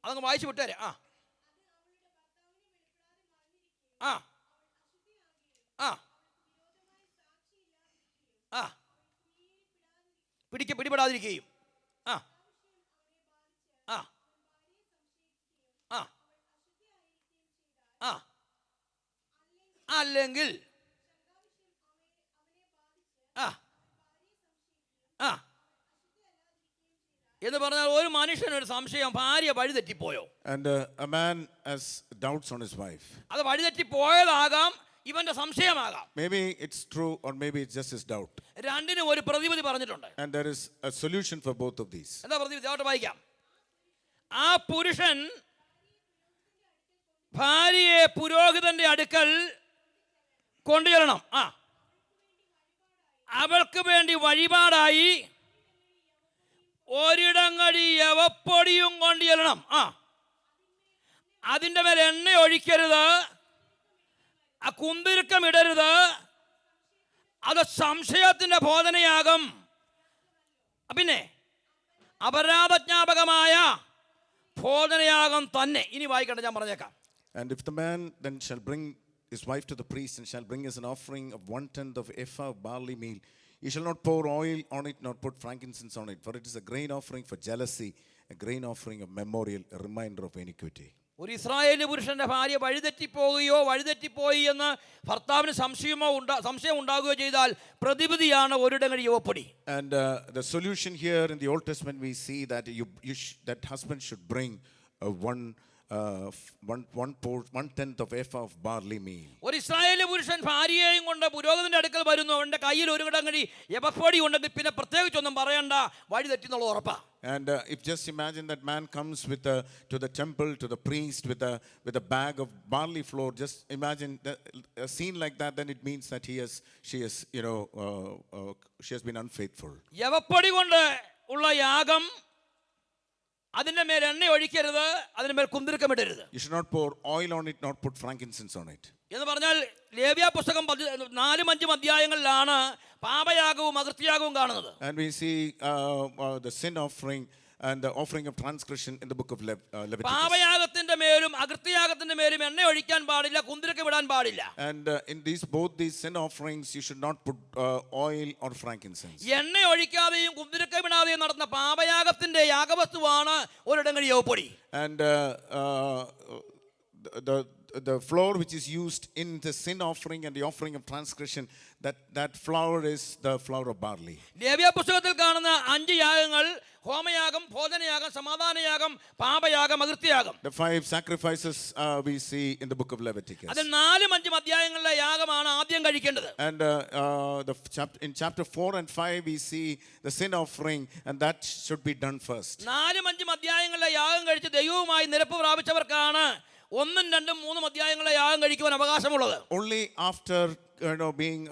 അതങ്ങ് വായിച്ചു വിട്ടേരെ. പിടിപെടാതിരിക്കുകയും അല്ലെങ്കിൽ എന്ന് പറഞ്ഞാൽ ഒരു മനുഷ്യനൊരു സംശയം, ഭാര്യ വഴിതെറ്റിപ്പോയോ? And a man has doubts on his wife. അത് വഴിതെറ്റിപ്പോയതാകാം, ഇവന്റെ സംശയമാകാം. Maybe it's true or maybe it's just his doubt. രണ്ടിനും ഒരു പ്രതിവിധി പറഞ്ഞിട്ടുണ്ട്. And there is a solution for both of these. എന്താ പ്രതിവിധി? അവിടെ വായിക്കാം. ആ പുരുഷൻ ഭാര്യയെ പുരോഹിതന്റെ അടുക്കൽ കൊണ്ടുചെല്ലണം. അവൾക്ക് വേണ്ടി വഴിപാടായി ഒരിടങ്ങഴി യവപ്പൊടിയും കൊണ്ടുചെല്ലണം. അതിൻ്റെ മേൽ എണ്ണ ഒഴിക്കരുത്, കുന്തിരുക്കം ഇടരുത്. അത് സംശയത്തിന്റെ ബോധനയാകും. പിന്നെ അപരാധജ്ഞാപകമായ ബോധനയാകും തന്നെ. ഇനി വായിക്കട്ടെ, ഞാൻ പറഞ്ഞേക്കാം. And if the man then shall bring his wife to the priest and shall bring as an offering of 1/10 of ephah of barley meal, he shall not pour oil on it nor put frankincense on it, for it is a grain offering for jealousy, a grain offering of memorial, a reminder of iniquity. ഒരു Israeli പുരുഷന്റെ ഭാര്യ വഴിതെറ്റിപ്പോയി എന്ന് ഭർത്താവിന് സംശയം ഉണ്ടാകുകയോ ചെയ്താൽ പ്രതിവിധിയാണ് ഒരിടങ്ങഴി യവപ്പൊടി. And the solution here in the Old Testament we see that that husband should bring 1/10 of ephah of barley meal. ഒരു Israeli പുരുഷൻ ഭാര്യയെയും കൊണ്ട് പുരോഹിതന്റെ അടുക്കൽ വരുന്നു, അവന്റെ കയ്യിൽ ഒരു കിടങ്ങഴി യവപ്പൊടി ഉണ്ടെങ്കിൽ പിന്നെ പ്രത്യേകിച്ചൊന്നും പറയണ്ട, വഴി തെറ്റിന്നുള്ള ഉറപ്പാ. And if just imagine that man comes to the temple, to the priest with a bag of barley flour. Just imagine a scene like that. Then it means that she has been unfaithful. യവപ്പൊടി കൊണ്ട് ഉള്ള യാഗം, അതിന്റെ മേൽ എണ്ണ ഒഴിക്കരുത്, അതിന്റെ മേൽ കുന്തിരുക്കമിടരുത്. You should not pour oil on it, not put frankincense on it. എന്ന് പറഞ്ഞാൽ ലേവ്യ പുസ്തകം 4-5 അധ്യായങ്ങളിലാണ് പാപയാഗവും അകൃത്യയാഗവും കാണുന്നത്. And we see the sin offering and the offering of transgression in the book of Leviticus. പാപയാഗത്തിന്റെ മേലും അകൃത്യയാഗത്തിന്റെ മേലും എണ്ണ ഒഴിക്കാൻ പാടില്ല, കുന്തിരുക്കം ഇടാൻ പാടില്ല. And in both these sin offerings you should not put oil or frankincense. എണ്ണ ഒഴിക്കാതെയും കുന്തിരുക്കം ഇടാതെയും നടത്തുന്ന പാപയാഗത്തിന്റെ യാഗവസ്തുവാണ് ഒരിടങ്ങഴി യവപ്പൊടി. And the flour which is used in the sin offering and the offering of transgression, that flour is the flour of barley. ലേവ്യ പുസ്തകത്തിൽ കാണുന്ന 5 യാഗങ്ങൾ, ഹോമയാഗം, ഭോജനയാഗം, സമാധാനയാഗം, പാപയാഗം, അകൃത്യയാഗം. The 5 sacrifices we see in the book of Leviticus. അതിൽ 4-5 അധ്യായങ്ങളിലെ യാഗമാണ് ആദ്യം കഴിക്കേണ്ടത്. And in chapter 4 and 5 we see the sin offering, and that should be done first. 4-5 അധ്യായങ്ങളിലെ യാഗം കഴിച്ച് ദൈവവുമായി നിരപ്പ് പ്രാപിച്ചവർക്കാണ് 1-2-3 അധ്യായങ്ങളിലെ യാഗം കഴിക്കുവാൻ അവകാശമുള്ളത്. Only after being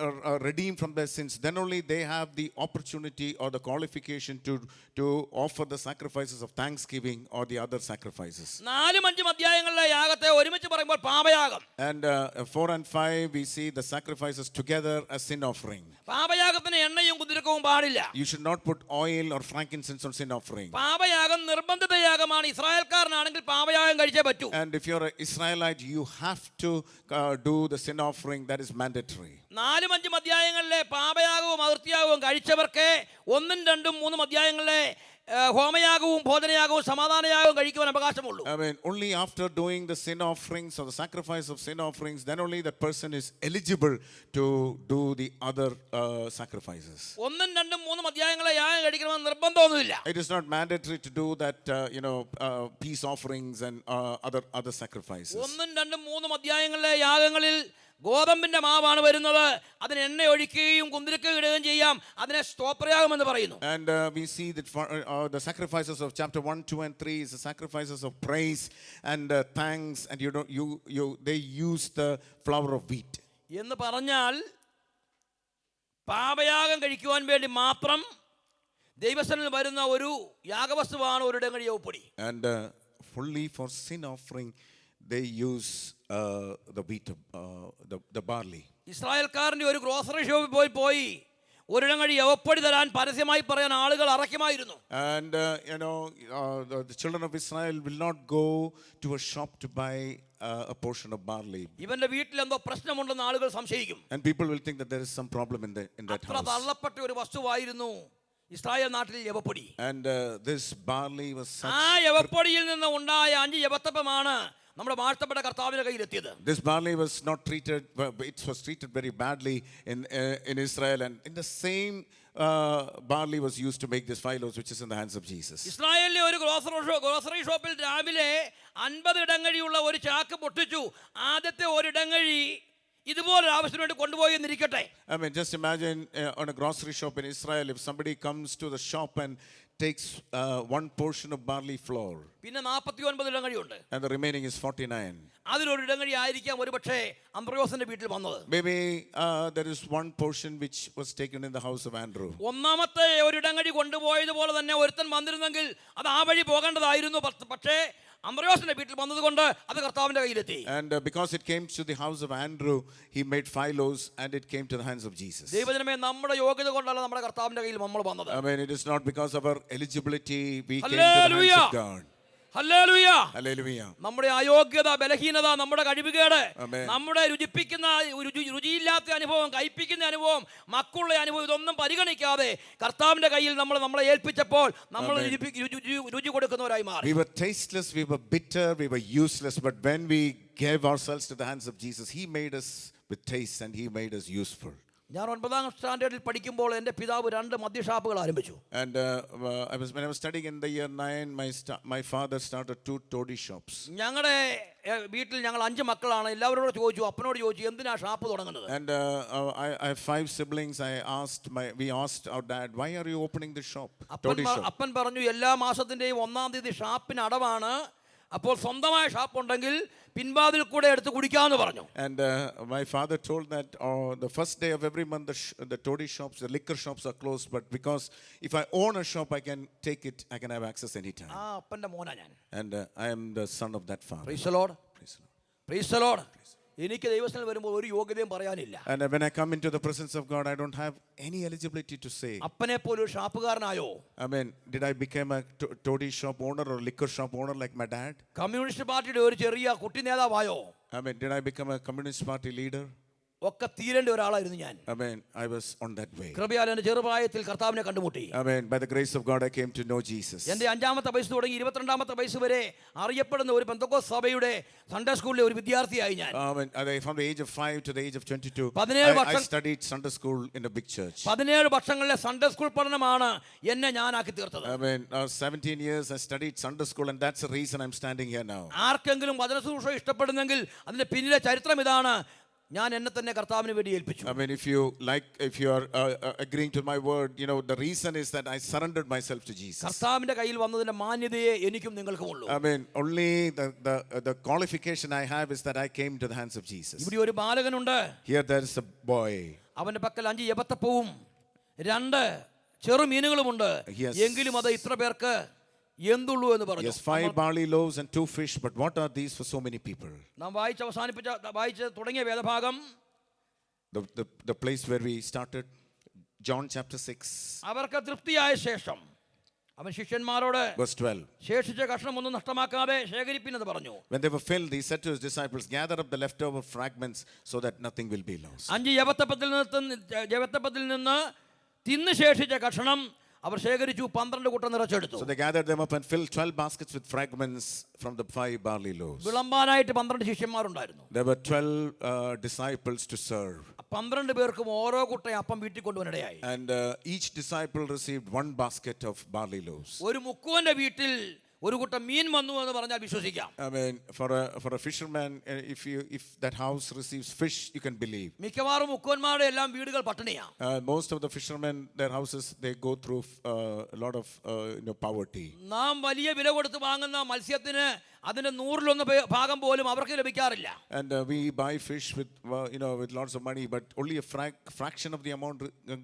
redeemed from their sins, then only they have the opportunity or the qualification to offer the sacrifices of thanksgiving or the other sacrifices. 4-5 അധ്യായങ്ങളിലെ യാഗത്തെ ഒരുമിച്ച് പറയുമ്പോൾ പാപയാഗം. And 4 and 5 we see the sacrifices together as sin offering. പാപയാഗത്തിന് എണ്ണയും കുന്തിരുക്കവും പാടില്ല. You should not put oil or frankincense on sin offering. പാപയാഗം നിർബന്ധിത യാഗമാണ്. ഇസ്രായേൽക്കാരനാണെങ്കിൽ പാപയാഗം കഴിച്ചേ പറ്റൂ. And if you're an Israelite, you have to do the sin offering. That is mandatory. 4-5 അധ്യായങ്ങളിലെ പാപയാഗവും അകൃത്യയാഗവും കഴിച്ചവർക്ക് 1-2-3 അധ്യായങ്ങളിലെ ഹോമയാഗവും ഭോജനയാഗവും സമാധാനയാഗവും കഴിക്കുവാൻ അവകാശമുള്ളൂ. I mean, only after doing the sin offerings or the sacrifice of sin offerings, then only that person is eligible to do the other sacrifices. 1, 2, 3 അധ്യായങ്ങളെ യാഗം കഴിക്കണമെന്ന് നിർബന്ധമൊന്നുമില്ല. It is not mandatory to do that, peace offerings and other sacrifices. 1, 2, 3 അധ്യായങ്ങളിലെ യാഗങ്ങളിൽ ഗോതമ്പിന്റെ മാവാണ് വരുന്നത്. അതിന് എണ്ണ ഒഴിക്കുകയും കുന്തിരിക്ക ഇടുകയും ചെയ്യാം. അതിനെ സ്തോത്രയാഗം എന്ന് പറയുന്നു. And we see that the sacrifices of chapter 1, 2, and 3 is the sacrifices of praise and thanks, and they use the flour of wheat. എന്ന് പറഞ്ഞാൽ പാപയാഗം കഴിക്കുവാൻ വേണ്ടി മാത്രം ദൈവസന്നിധിയിൽ വരുന്ന ഒരു യാഗവസ്തുവാണ് ഒരു ഇടങ്ങഴി യവപ്പൊടി. And fully for sin offering they use the wheat, the barley. ഇസ്രായേൽക്കാരൻ്റെ ഒരു ഗ്രോസറി ഷോപ്പിൽ പോയി ഒരിടങ്ങഴി യവപ്പൊടി തരാൻ പരസ്യമായി പറയാൻ ആളുകൾ അറയ്ക്കുമായിരുന്നു. And the children of Israel will not go to a shop to buy a portion of barley. ഇവന്റെ വീട്ടിൽ എന്തോ പ്രശ്നമുണ്ടെന്ന് ആളുകൾ സംശയിക്കും. And people will think that there is some problem in that അത്ര house. തള്ളപ്പെട്ട ഒരു വസ്തുവായിരുന്നു ഇസ്രായേൽ നാട്ടിൽ യവപ്പൊടി. And this barley was such. ആ യവപ്പൊടിയിൽ നിന്ന് ഉണ്ടായ 5 യവത്തപ്പമാണ് നമ്മുടെ വാഴ്ത്തപ്പെട്ട കർത്താവിന്റെ കയ്യിലെത്തിയത്. This barley was not treated, it was treated very badly in Israel, and in the same barley was used to make this phyllos, which is in the hands of Jesus. ഇസ്രായേലിലെ ഒരു grocery ഷോപ്പിൽ രാവിലെ 50 ഇടങ്ങഴിയുള്ള ഒരു ചാക്ക് പൊട്ടിച്ചു. ആദ്യത്തെ ഒരു ഇടങ്ങഴി ഇതുപോലെ ആവശ്യത്തിന് വേണ്ടി കൊണ്ടുപോയി എന്നിരിക്കട്ടെ. I mean, just imagine on a grocery shop in Israel, if somebody comes to the shop and takes one portion of barley flour, പിന്നെ 49 ഇടങ്ങഴിയുണ്ട്, and the remaining is 49. അതിലൊരു ഇടങ്ങഴി ആയിരിക്കാം ഒരു പക്ഷേ അന്ത്രയോസിന്റെ വീട്ടിൽ വന്നത്. Maybe there is one portion which was taken in the house of Andrew. ഒന്നാമത്തെ ഒരു ഇടങ്ങഴി കൊണ്ടുപോയതുപോലെ തന്നെ ഒരുത്തൻ വന്നിരുന്നെങ്കിൽ അത് ആ വഴി പോകേണ്ടതായിരുന്നു. പക്ഷേ അന്ത്രയോസിന്റെ വീട്ടിൽ വന്നതുകൊണ്ട് അത് കർത്താവിന്റെ കയ്യിലെത്തി. And because it came to the house of Andrew, he made phyllos and it came to the hands of Jesus. ദൈവജനമേ, നമ്മുടെ യോഗ്യത കൊണ്ടല്ല നമ്മുടെ കർത്താവിന്റെ കയ്യിൽ നമ്മൾ വന്നത്. I mean, it is not because of our eligibility we came to the hands of God. Hallelujah. Hallelujah. നമ്മുടെ അയോഗ്യത, ബലഹീനത, നമ്മുടെ കഴിവുകേട്, Amen. നമ്മുടെ രുചിപ്പിക്കുന്ന രുചിയില്ലാത്ത അനുഭവം, കയ്പിക്കുന്ന അനുഭവം, മക്കുള്ള അനുഭവം, ഇതൊന്നും പരിഗണിക്കാതെ കർത്താവിന്റെ കയ്യിൽ നമ്മളെ ഏൽപ്പിച്ചപ്പോൾ നമ്മൾ രുചി കൊടുക്കുന്നവരായി മാറി. We were tasteless, we were bitter, we were useless, but when we gave ourselves to the hands of Jesus, he made us with taste and he made us useful. ഞാൻ 9ാം സ്റ്റാൻഡേർഡിൽ പഠിക്കുമ്പോൾ എൻ്റെ പിതാവ് 2 മദ്യഷാപ്പുകൾ ആരംഭിച്ചു. And when I was studying in the year 9, my father started 2 toddy shops. ഞങ്ങളുടെ വീട്ടിൽ ഞങ്ങൾ 5 മക്കളാണ്. എല്ലാവരോടും ചോദിച്ചു, അപ്പനോട് ചോദിച്ചു, എന്തിനാ ഷാപ്പ് തുടങ്ങുന്നത്? And I have 5 siblings. We asked our dad, why are you opening this shop, toddy shop? അപ്പൻ പറഞ്ഞു, എല്ലാ മാസത്തിൻ്റെയും 1-ാം തീയതി ഷാപ്പിന് അടവാണ്. അപ്പോൾ സ്വന്തമായ ഷാപ്പ് ഉണ്ടെങ്കിൽ പിൻവാതിൽ കൂടെ എടുത്ത് കുടിക്കാമെന്ന് പറഞ്ഞു. And my father told that the first day of every month the toddy shops, the liquor shops are closed, but because if I own a shop, I can take it, I can have access anytime. ആ അപ്പൻ്റെ മോനാ ഞാൻ. And I am the son of that father. Praise the Lord. Praise the Lord. Praise the Lord. എനിക്ക് ദൈവസ്ഥനിൽ വരുമ്പോൾ ഒരു യോഗ്യതയും പറയാനില്ല. And when I come into the presence of God, I don't have any eligibility to say. അപ്പനെ പോലെ ഒരു ഷാപ്പുകാരനായോ? I mean, did I become a toddy shop owner or liquor shop owner like my dad? Communist പാർട്ടിയുടെ ഒരു ചെറിയ കുട്ടി നേതാവായോ? I mean, did I become a communist party leader? ഒക്കെ തീരേണ്ട ഒരാളായിരുന്നു ഞാൻ. I mean, I was on that way. കൃപയാൽ എൻ്റെ ചെറുപ്രായത്തിൽ കർത്താവിനെ കണ്ടുമുട്ടി. I mean, by the grace of God, I came to know Jesus. എൻ്റെ 5ാമത്തെ വയസ്സ് തുടങ്ങി 22ാമത്തെ വയസ്സ് വരെ അറിയപ്പെടുന്ന ഒരു പെന്തക്കോസ്ത് സഭയുടെ സൺഡേ സ്കൂളിലെ ഒരു വിദ്യാർത്ഥിയായി ഞാൻ. From the age of 5 to the age of 22, 17 I studied Sunday school in a big church. 17 വർഷങ്ങളിലെ സൺഡേ സ്കൂൾ പഠനമാണ് എന്നെ ഞാനാക്കി തീർത്തത്. I mean, 17 years I studied Sunday school, and that's the reason I'm standing here now. ആർക്കെങ്കിലും വചനശുശ്രൂഷ ഇഷ്ടപ്പെടുന്നെങ്കിൽ അതിന്റെ പിന്നിലെ ചരിത്രം ഇതാണ്. ഞാൻ എന്നെ തന്നെ കർത്താവിന് വേണ്ടി ഏൽപ്പിച്ചു. I mean, if you are agreeing to my word, the reason is that I surrendered myself to Jesus. കർത്താവിന്റെ കയ്യിൽ വന്നതിന്റെ മാന്യതയെ എനിക്കും നിങ്ങൾക്കും ഉള്ളൂ. I mean, only the qualification I have is that I came to the hands of Jesus. ഇവിടെ ഒരു ബാലകനുണ്ട്. Here there is a boy. അവന്റെ പക്കൽ 5 യവത്തപ്പവും 2 ചെറുമീനുകളുമുണ്ട്. എങ്കിലും അത് ഇത്ര പേർക്ക് എന്തുള്ളൂ എന്ന് പറഞ്ഞു. Yes, 5 barley loaves and 2 fish, but what are these for so many people? നാം വായിച്ച് തുടങ്ങിയ വേദഭാഗം, the place where we started, John chapter 6. അവർക്ക് തൃപ്തിയായ ശേഷം അവൻ ശിഷ്യന്മാരോട് verse 12. ശേഷിച്ച കഷ്ണം ഒന്നും നഷ്ടമാക്കാതെ ശേഖരിപ്പിനെന്ന് പറഞ്ഞു. When they were filled, he said to his disciples, gather up the leftover fragments so that nothing will be lost. 5 യവത്തപ്പത്തിൽ നിന്ന് തിന്ന് ശേഷിച്ച കഷ്ണം അവർ ശേഖരിച്ചു 12 കുട്ട നിറച്ചെടുത്തു. So they gathered them up and filled 12 baskets with fragments from the 5 barley loaves. വിളമ്പാനായിട്ട് 12 ശിഷ്യന്മാരുണ്ടായിരുന്നു. There were 12 disciples to serve. 12 പേർക്കും ഓരോ കുട്ട അപ്പം വീട്ടിൽ കൊണ്ടുവന്നിടയായി. And each disciple received 1 basket of barley loaves. ഒരു മുക്കുവന്റെ വീട്ടിൽ ഒരു കുട്ട മീൻ വന്നു എന്ന് പറഞ്ഞാൽ വിശ്വസിക്കാം. I mean, for a fisherman, if that house receives fish, you can believe. മിക്കവാറും മുക്കുവന്മാരുടെ എല്ലാം വീടുകൾ പട്ടിണിയാ. Most of the fishermen, their houses, they go through a lot of poverty. നാം വലിയ വില കൊടുത്ത് വാങ്ങുന്ന മത്സ്യത്തിന് അതിന്റെ 100 ഭാഗം പോലും അവർക്ക് ലഭിക്കാറില്ല. And we buy fish with with lots of money, but only a fraction of the amount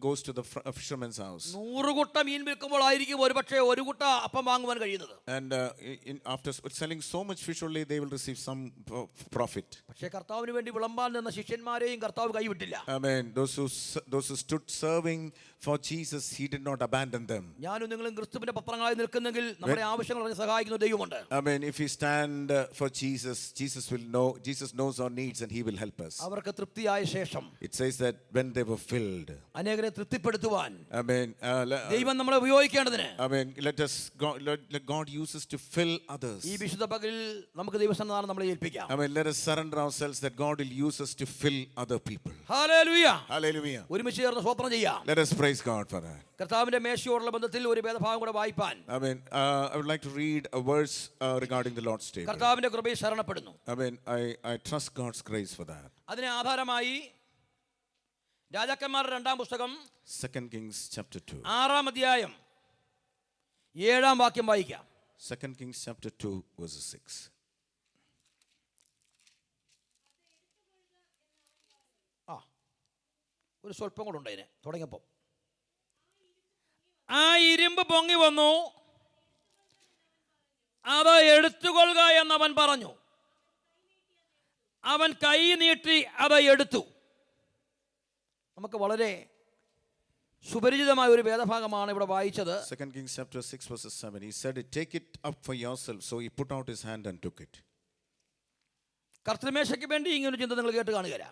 goes to the fisherman's house. 100 കുട്ട മീൻ വിൽക്കുമ്പോൾ ആയിരിക്കും ഒരുപക്ഷെ ഒരു കുട്ട അപ്പം വാങ്ങുവാൻ കഴിയുന്നത്. And after selling so much fish only, they will receive some profit. പക്ഷേ കർത്താവിന് വേണ്ടി വിളമ്പാൻ നിന്ന ശിഷ്യന്മാരെയും കർത്താവ് കൈവിട്ടില്ല. Amen. Those who stood serving for Jesus, he did not abandon them. ഞാനും നിങ്ങളും ക്രിസ്തുവിന്റെ പത്രങ്ങളായി നിൽക്കുന്നെങ്കിൽ നമ്മുടെ ആവശ്യങ്ങൾ അറിഞ്ഞ് സഹായിക്കുന്ന ദൈവമുണ്ട്. Amen. If we stand for Jesus, Jesus knows our needs and he will help us. അവർക്ക് തൃപ്തിയായ ശേഷം It says that when they were filled. അനേകരെ തൃപ്തിപ്പെടുത്തുവാൻ Amen. ദൈവം നമ്മളെ ഉപയോഗിക്കേണ്ടതിന്. Amen. Let God use us to fill others. ഈ വിശുദ്ധ പകലിൽ നമുക്ക് ദൈവസന്നിധാനം നമ്മളെ ഏൽപ്പിക്കാം. Amen. Let us surrender ourselves that God will use us to fill other people. Hallelujah. Hallelujah. ഒരുമിച്ച് ചേർന്ന് സ്തോത്രം ചെയ്യാം. Let us praise God for that. കർത്താവിന്റെ മേശയോടുള്ള ബന്ധത്തിൽ ഒരു വേദഭാഗം കൂടെ വായിപ്പാൻ. Amen. I would like to read a verse regarding the Lord's table. കർത്താവിന്റെ കൃപയിൽ ശരണപ്പെടുന്നു. Amen. I trust God's grace for that. അതിനെ ആധാരമായി രാജാക്കന്മാരുടെ 2-ാം പുസ്തകം 2 Kings chapter 2. 6-ാം അധ്യായം 7-ാം വാക്യം വായിക്കാം. 2 Kings chapter 2 verse 6. ഒരു സ്വല്പം കൂടെ ഉണ്ട് അതിന് തുടങ്ങിയപ്പോൾ. ആ ഇരുമ്പ് പൊങ്ങി വന്നു, അത് എടുത്തുകൊള്ളുക എന്നവൻ പറഞ്ഞു. അവൻ കൈ നീട്ടി അത് എടുത്തു. നമുക്ക് വളരെ സുപരിചിതമായ ഒരു വേദഭാഗമാണ് ഇവിടെ വായിച്ചത്. 2 Kings chapter 6 verse 7. He said, "Take it up for yourself." So he put out his hand and took it. കർത്തൃമേശയ്ക്ക് വേണ്ടി ഇങ്ങനൊരു ചിന്ത നിങ്ങൾ കേട്ട് കാണുകയില്ല.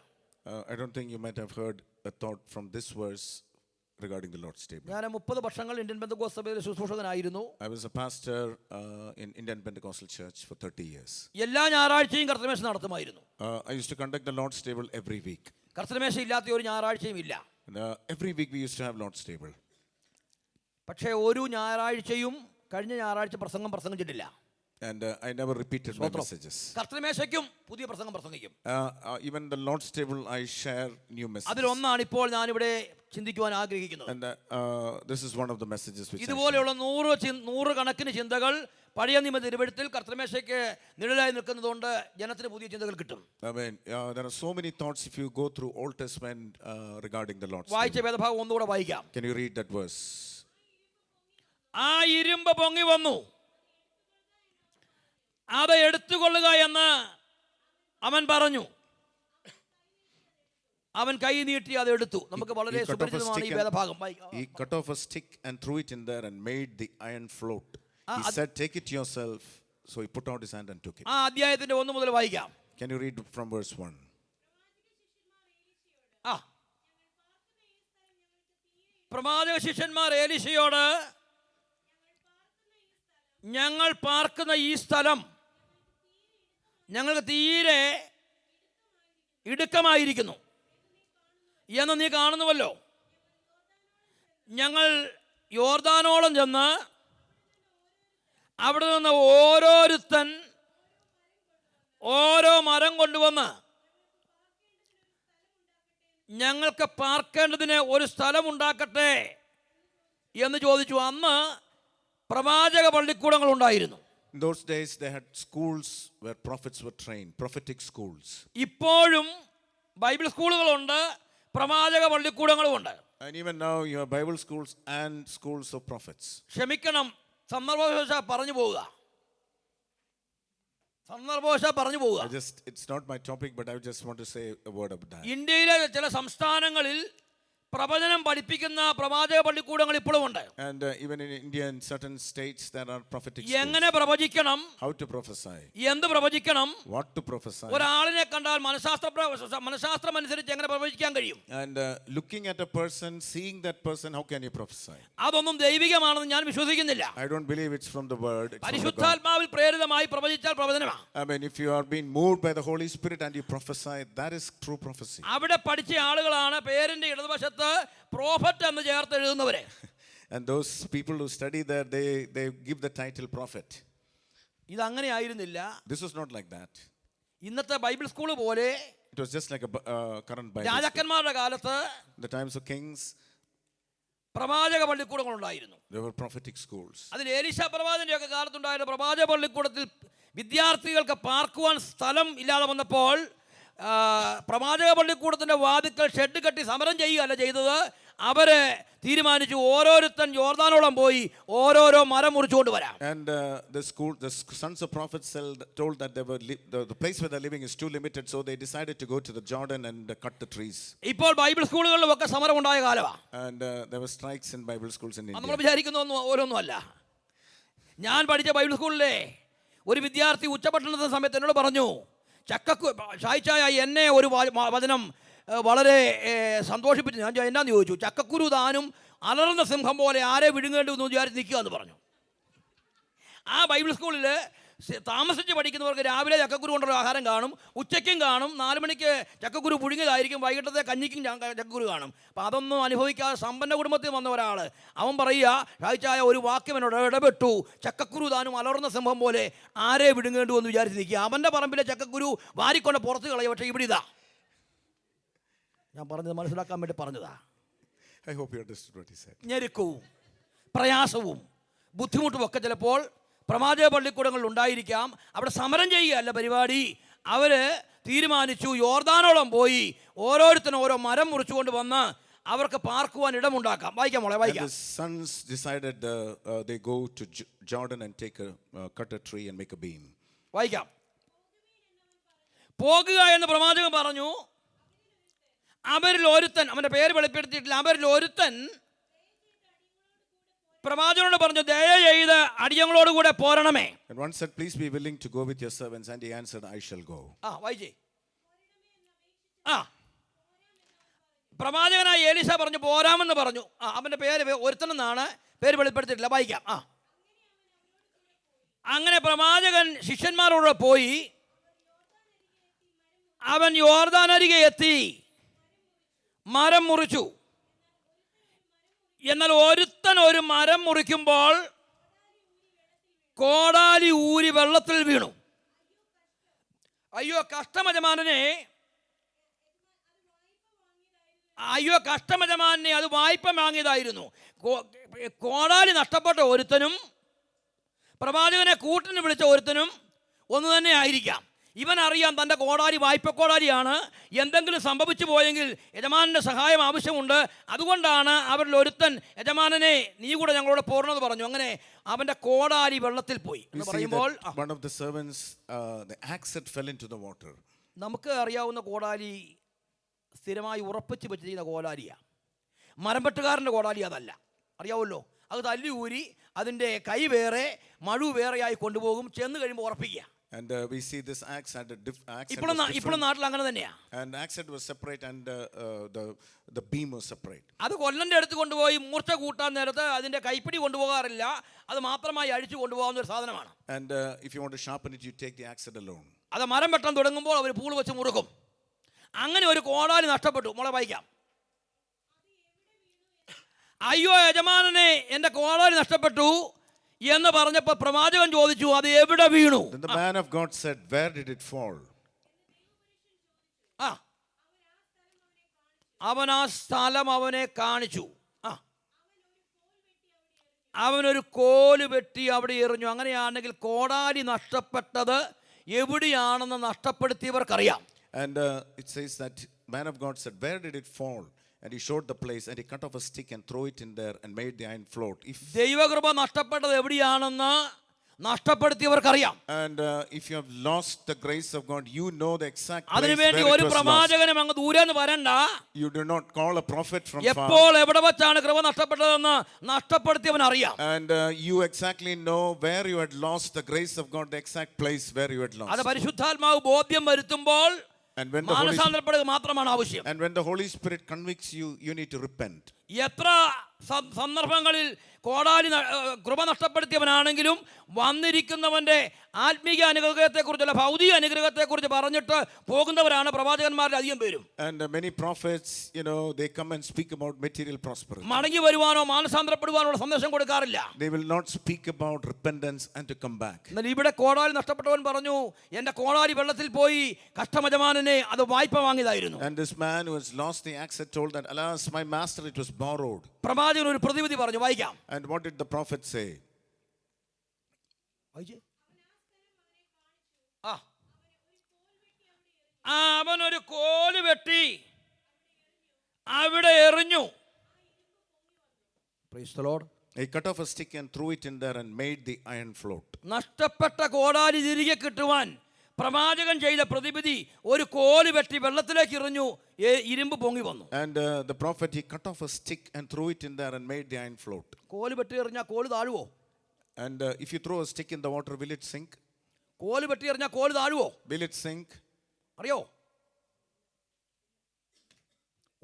I don't think you might have heard a thought from this verse regarding the Lord's table. ഞാൻ 30 വർഷങ്ങൾ Indian Pentecost സഭയിലെ ശുശ്രൂഷകനായിരുന്നു. I was a pastor in Indian Pentecostal Church for 30 years. എല്ലാ ഞായറാഴ്ചയും കർത്തൃമേശ നടത്തുമായിരുന്നു. I used to conduct the Lord's table every week. കർത്തൃമേശ ഇല്ലാത്ത ഒരു ഞായറാഴ്ചയും ഇല്ല. Every week we used to have Lord's table. പക്ഷേ ഒരു ഞായറാഴ്ചയും കഴിഞ്ഞ ഞായറാഴ്ച പ്രസംഗിച്ചിട്ടില്ല. And I never repeated my messages. കർത്തൃമേശയ്ക്കും പുതിയ പ്രസംഗം പ്രസംഗിക്കും. Even the Lord's table I share new messages. അതിലൊന്നാണ് ഇപ്പോൾ ഞാനിവിടെ ചിന്തിക്കുവാൻ ആഗ്രഹിക്കുന്നത്. And this is one of the messages which ഇതുപോലെയുള്ള 100 കണക്കിന് ചിന്തകൾ പഴയ നിയമ തിരുവെഴുത്തിൽ കർത്തൃമേശയ്ക്ക് നിഴലായി നിൽക്കുന്നതുകൊണ്ട് ജനത്തിന് പുതിയ ചിന്തകൾ കിട്ടും. Amen. There are so many thoughts if you go through Old Testament regarding the Lord's വായിച്ച table. വേദഭാഗം ഒന്നുകൂടെ വായിക്കാം. Can you read that verse? ആ ഇരുമ്പ് പൊങ്ങി വന്നു, അത് എടുത്തുകൊള്ളുക എന്ന് അവൻ പറഞ്ഞു. അവൻ കൈ നീട്ടി അത് എടുത്തു. നമുക്ക് വളരെ സുപരിചിതമാണ് ഈ വേദഭാഗം. He cut off a stick and threw it in there and made the iron float. He said, "Take it yourself." So he put out his hand and took it. ആ അധ്യായത്തിന്റെ 1 മുതൽ വായിക്കാം. Can you read from verse 1? പ്രവാചക ശിഷ്യന്മാർ എലീശയോട്, ഞങ്ങൾ പാർക്കുന്ന ഈ സ്ഥലം ഞങ്ങൾക്ക് തീരെ ഇടുക്കമായിരിക്കുന്നു എന്ന് നീ കാണുന്നുവല്ലോ. ഞങ്ങൾ യോർദാനോളം ചെന്ന് അവിടെ നിന്ന് ഓരോരുത്തൻ ഓരോ മരം കൊണ്ടുവന്ന് ഞങ്ങൾക്ക് പാർക്കേണ്ടതിന് ഒരു സ്ഥലമുണ്ടാക്കട്ടെ എന്ന് ചോദിച്ചു. അന്ന് പ്രവാചക പള്ളിക്കൂടങ്ങൾ ഉണ്ടായിരുന്നു. In those days they had schools where prophets were trained, prophetic schools. ഇപ്പോഴും ബൈബിൾ സ്കൂളുകളുണ്ട്, പ്രവാചക പള്ളിക്കൂടങ്ങളുമുണ്ട്. And even now you have Bible schools and schools of prophets. ക്ഷമിക്കണം, സന്ദർഭവശാൽ പറഞ്ഞു പോവുക. It's not my topic, but I just want to say a word about that. ഇന്ത്യയിലെ ചില സംസ്ഥാനങ്ങളിൽ പ്രവചനം പഠിപ്പിക്കുന്ന പ്രവാചക പള്ളിക്കൂടങ്ങൾ ഇപ്പോഴും ഉണ്ട്. And even in India, in certain states, there are prophetic എങ്ങനെ schools. പ്രവചിക്കണം, How to prophesy, എന്ത് പ്രവചിക്കണം, what to prophesy. ഒരാളിനെ കണ്ടാൽ മനഃശാസ്ത്രം അനുസരിച്ച് എങ്ങനെ പ്രവചിക്കാൻ കഴിയും? And looking at a person, seeing that person, how can you prophesy? അതൊന്നും ദൈവികമാണെന്ന് ഞാൻ വിശ്വസിക്കുന്നില്ല. I don't believe it's from the word. It's from the God. പരിശുദ്ധാത്മാവിൽ പ്രേരിതമായി പ്രവചിച്ചാൽ പ്രവചനമാണ്. I mean, if you are being moved by the Holy Spirit and you prophesy, that is true prophecy. അവിടെ പഠിച്ച ആളുകളാണ് പേരിന്റെ ഇടതുവശത്ത് prophet എന്ന് ചേർത്ത് എഴുതുന്നവരെ. And those people who study there, they give the title prophet. ഇതങ്ങനെ ആയിരുന്നില്ല. This was not like that. ഇന്നത്തെ ബൈബിൾ സ്കൂൾ പോലെ It was just like a current Bible school. രാജാക്കന്മാരുടെ കാലത്ത് The times of kings, പ്രവാചക പള്ളിക്കൂടങ്ങൾ ഉണ്ടായിരുന്നു. there were prophetic schools. അതിൽ എലീശ പ്രവാചകന്റെ ഒക്കെ കാലത്തുണ്ടായിരുന്ന പ്രവാചക പള്ളിക്കൂടത്തിൽ വിദ്യാർത്ഥികൾക്ക് പാർക്കുവാൻ സ്ഥലം ഇല്ലാതെ വന്നപ്പോൾ പ്രവാചക പള്ളിക്കൂടത്തിന്റെ വാതിക്കൽ ഷെഡ് കെട്ടി സമരം ചെയ്യുകയല്ല ചെയ്തത്. അവരെ തീരുമാനിച്ചു ഓരോരുത്തൻ യോർദാനോളം പോയി ഓരോരോ മരം മുറിച്ചുകൊണ്ട് വരാം. And the sons of prophets told that they were the place where they're living is too limited, so they decided to go to the Jordan and cut the trees. ഇപ്പോൾ ബൈബിൾ സ്കൂളുകളിലും ഒക്കെ സമരം ഉണ്ടായ കാലമാണ്. And there were strikes in Bible schools in India. നമ്മൾ വിചാരിക്കുന്ന ഓരോന്നുമല്ല. ഞാൻ പഠിച്ച ബൈബിൾ സ്കൂളിലെ ഒരു വിദ്യാർത്ഥി ഉച്ചഭക്ഷണത്തിന്റെ സമയത്ത് എന്നോട് പറഞ്ഞു, ഷായിച്ചായ എന്നെ ഒരു വചനം വളരെ സന്തോഷിപ്പിച്ചു. ഞാൻ എന്നാന്ന് ചോദിച്ചു. ചക്കക്കുരു താനും അലറുന്ന സിംഹം പോലെ ആരെ വിഴുങ്ങേണ്ടി എന്ന് വിചാരിച്ച് നിൽക്കുക എന്ന് പറഞ്ഞു. ആ ബൈബിൾ സ്കൂളിൽ താമസിച്ച് പഠിക്കുന്നവർക്ക് രാവിലെ ചക്കക്കുരു കൊണ്ടുള്ള ആഹാരം കാണും, ഉച്ചയ്ക്കും കാണും, 4 മണിക്ക് ചക്കക്കുരു പുഴുങ്ങിയതായിരിക്കും, വൈകിട്ടത്തെ കഞ്ഞിക്കും ചക്കക്കുരു കാണും. അപ്പം അതൊന്നും അനുഭവിക്കാതെ സമ്പന്ന കുടുംബത്തിൽ വന്ന ഒരാൾ അവൻ പറയുക, ഷായിച്ചായ ഒരു വാക്യം എന്നോട് ഇടപെട്ടു, ചക്കക്കുരു താനും അലറുന്ന സിംഹം പോലെ ആരെ വിഴുങ്ങേണ്ടു എന്ന് വിചാരിച്ച് നിൽക്കുക. അവൻ്റെ പറമ്പിലെ ചക്കക്കുരു വാരിക്കൊണ്ട് പുറത്ത് കളയും. പക്ഷേ ഇവിടെ ഇതാ ഞാൻ പറഞ്ഞത് മനസ്സിലാക്കാൻ വേണ്ടി പറഞ്ഞതാ. I hope you understood what he said. ഞെരുക്കവും പ്രയാസവും ബുദ്ധിമുട്ടും ഒക്കെ ചിലപ്പോൾ പ്രവാചക പള്ളിക്കൂടങ്ങളിൽ ഉണ്ടായിരിക്കാം. അവിടെ സമരം ചെയ്യുകയല്ല പരിപാടി. അവർ തീരുമാനിച്ചു യോർദാനോളം പോയി ഓരോരുത്തരും ഓരോ മരം മുറിച്ചുകൊണ്ട് വന്ന് അവർക്ക് പാർക്കുവാൻ ഇടമുണ്ടാക്കാം. വായിക്കാം മോളെ, വായിക്കാം. And the sons decided they go to Jordan and cut a tree and make a beam. വായിക്കാം. പോകുക എന്ന് പ്രവാചകൻ പറഞ്ഞു. അവരിൽ ഒരുത്തൻ, അവൻ്റെ പേര് വെളിപ്പെടുത്തിയിട്ടില്ല, അവരിൽ ഒരുത്തൻ പ്രവാചകനോട് പറഞ്ഞു, ദയ ചെയ്ത് അടിയങ്ങളോട് കൂടെ പോരണമേ. And one said, please be willing to go with your servants. And he answered, I shall go. വായിച്ചേ. പ്രവാചകനായ എലീശ പറഞ്ഞു പോരാമെന്ന് പറഞ്ഞു. അവൻ്റെ പേര് ഒരുത്തനെന്നാണ്, പേര് വെളിപ്പെടുത്തിയിട്ടില്ല. വായിക്കാം. അങ്ങനെ പ്രവാചകൻ ശിഷ്യന്മാരോട് പോയി അവൻ യോർദാനരികെ എത്തി മരം മുറിച്ചു. എന്നാൽ ഒരുത്തൻ ഒരു മരം മുറിക്കുമ്പോൾ കോടാലി ഊരി വെള്ളത്തിൽ വീണു. അയ്യോ കഷ്ടമജമാനെ, അത് വായ്പ വാങ്ങിയതായിരുന്നു. കോടാലി നഷ്ടപ്പെട്ട ഒരുത്തനും പ്രവാചകനെ കൂട്ടിന് വിളിച്ച ഒരുത്തനും ഒന്ന് തന്നെ ആയിരിക്കാം. ഇവൻ അറിയാം തൻ്റെ കോടാലി വായ്പ കോടാലിയാണ്, എന്തെങ്കിലും സംഭവിച്ചു പോയെങ്കിൽ യജമാനൻ്റെ സഹായം ആവശ്യമുണ്ട്. അതുകൊണ്ടാണ് അവരിൽ ഒരുത്തൻ യജമാനനെ നീ കൂടെ ഞങ്ങളോട് പോരണമെന്ന് പറഞ്ഞു. അങ്ങനെ അവൻ്റെ കോടാലി വെള്ളത്തിൽ പോയി എന്ന് പറയുമ്പോൾ one of the servants, the axe head fell into the water. നമുക്ക് അറിയാവുന്ന കോടാലി സ്ഥിരമായി ഉറപ്പിച്ച് വെച്ച് ചെയ്യുന്ന കോടാലിയാണ്. മരം വെട്ടുകാരൻ്റെ കോടാലി അതല്ല, അറിയാമല്ലോ. അത് തല്ലി ഊരി അതിൻ്റെ കൈ വേറെ മഴു വേറെയായി കൊണ്ടുപോകും, ചെന്ന് കഴിയുമ്പോൾ ഉറപ്പിക്കുക. And we see this axe had a axe. ഇപ്പോഴും നാട്ടിൽ അങ്ങനെ തന്നെയാ. And axe head was separate and the beam was separate. അത് കൊല്ലൻ്റെ അടുത്ത് കൊണ്ടുപോയി മൂർച്ച കൂട്ടാൻ നേരത്ത് അതിൻ്റെ കൈപ്പിടി കൊണ്ടുപോകാറില്ല, അത് മാത്രമായി അഴിച്ചു കൊണ്ടുപോകാവുന്ന ഒരു സാധനമാണ്. And if you want to sharpen it, you take the axe head alone. അത് മരം വെട്ടാൻ തുടങ്ങുമ്പോൾ അവർ പൂള് വെച്ച് മുറുക്കും. അങ്ങനെ ഒരു കോടാലി നഷ്ടപ്പെട്ടു. മോളെ വായിക്കാം. അയ്യോ യജമാനനെ, എൻ്റെ കോടാലി നഷ്ടപ്പെട്ടു എന്ന് പറഞ്ഞപ്പോൾ പ്രവാചകൻ ചോദിച്ചു, അത് എവിടെ വീണു? Then the man of God said, where did it fall? അവൻ ആ സ്ഥലം അവനെ കാണിച്ചു. അവനൊരു കോല് വെട്ടി അവിടെ എറിഞ്ഞു. അങ്ങനെയാണെങ്കിൽ കോടാലി നഷ്ടപ്പെട്ടത് എവിടെയാണെന്ന് നഷ്ടപ്പെടുത്തിയവർക്കറിയാം. And it says that man of God said, where did it fall? And he showed the place, and he cut off a stick and threw it in there and made the iron float. ദൈവകൃപ നഷ്ടപ്പെട്ടത് എവിടെയാണെന്ന് നഷ്ടപ്പെടുത്തിയവർക്കറിയാം. And if you have lost the grace of God, you know the exact place അതിനുവേണ്ടി where ഒരു it was lost. പ്രവാചകനും അങ്ങ് ദൂരെന്ന് വരണ്ട. You do not call a prophet from far. എപ്പോൾ എവിടെ വെച്ചാണ് കൃപ നഷ്ടപ്പെട്ടതെന്ന് നഷ്ടപ്പെടുത്തിയവൻ അറിയാം. And you exactly know where you had lost the grace of God, the exact place where you had അത് lost. പരിശുദ്ധാത്മാവ് ബോധ്യം വരുത്തുമ്പോൾ And when the Holy മാനസാന്തരപ്പെടുക മാത്രമാണ് ആവശ്യം. And when the Holy Spirit convicts you, you need to repent. എത്ര സന്ദർഭങ്ങളിൽ കൃപ നഷ്ടപ്പെടുത്തിയവനാണെങ്കിലും വന്നിരിക്കുന്നവന്റെ ആത്മീയ അനുഗ്രഹത്തെക്കുറിച്ചല്ല ഭൗതിക അനുഗ്രഹത്തെക്കുറിച്ച് പറഞ്ഞിട്ട് പോകുന്നവരാണ് പ്രവാചകന്മാരിൽ അധികം പേരും. And many prophets, they come and speak about material prosperity. മടങ്ങി വരുവാനോ മാനസാന്തരപ്പെടുവാനോ സന്ദേശം കൊടുക്കാറില്ല. They will not speak about repentance and to come back. എന്നാൽ ഇവിടെ കോടാലി നഷ്ടപ്പെട്ടവൻ പറഞ്ഞു, എന്റെ കോടാലി വെള്ളത്തിൽ പോയി കഷ്ടമജമാനനെ അത് വായ്പ വാങ്ങിയതായിരുന്നു. And this man who has lost the axe had told that, alas, my master, it was borrowed. പ്രവാചകൻ ഒരു പ്രതിവിധി പറഞ്ഞു, വായിക്കാം. And what did the prophet say? അവൻ ഒരു കോല് വെട്ടി അവിടെ എറിഞ്ഞു. Praise the Lord. He cut off a stick and threw it in there and made the iron float. നഷ്ടപ്പെട്ട കോടാലി തിരികെ കിട്ടുവാൻ പ്രവാചകൻ ചെയ്ത പ്രതിവിധി ഒരു കോല് വെട്ടി വെള്ളത്തിലേക്ക് എറിഞ്ഞു, ഇരുമ്പ് പൊങ്ങി വന്നു. And the prophet, he cut off a stick and threw it in there and made the iron float. കോല് വെട്ടി എറിഞ്ഞാൽ കോല് താഴുവോ? And if you throw a stick in the water, will it sink? കോല് വെട്ടി എറിഞ്ഞാൽ കോല് താഴുവോ? Will it sink? അറിയോ?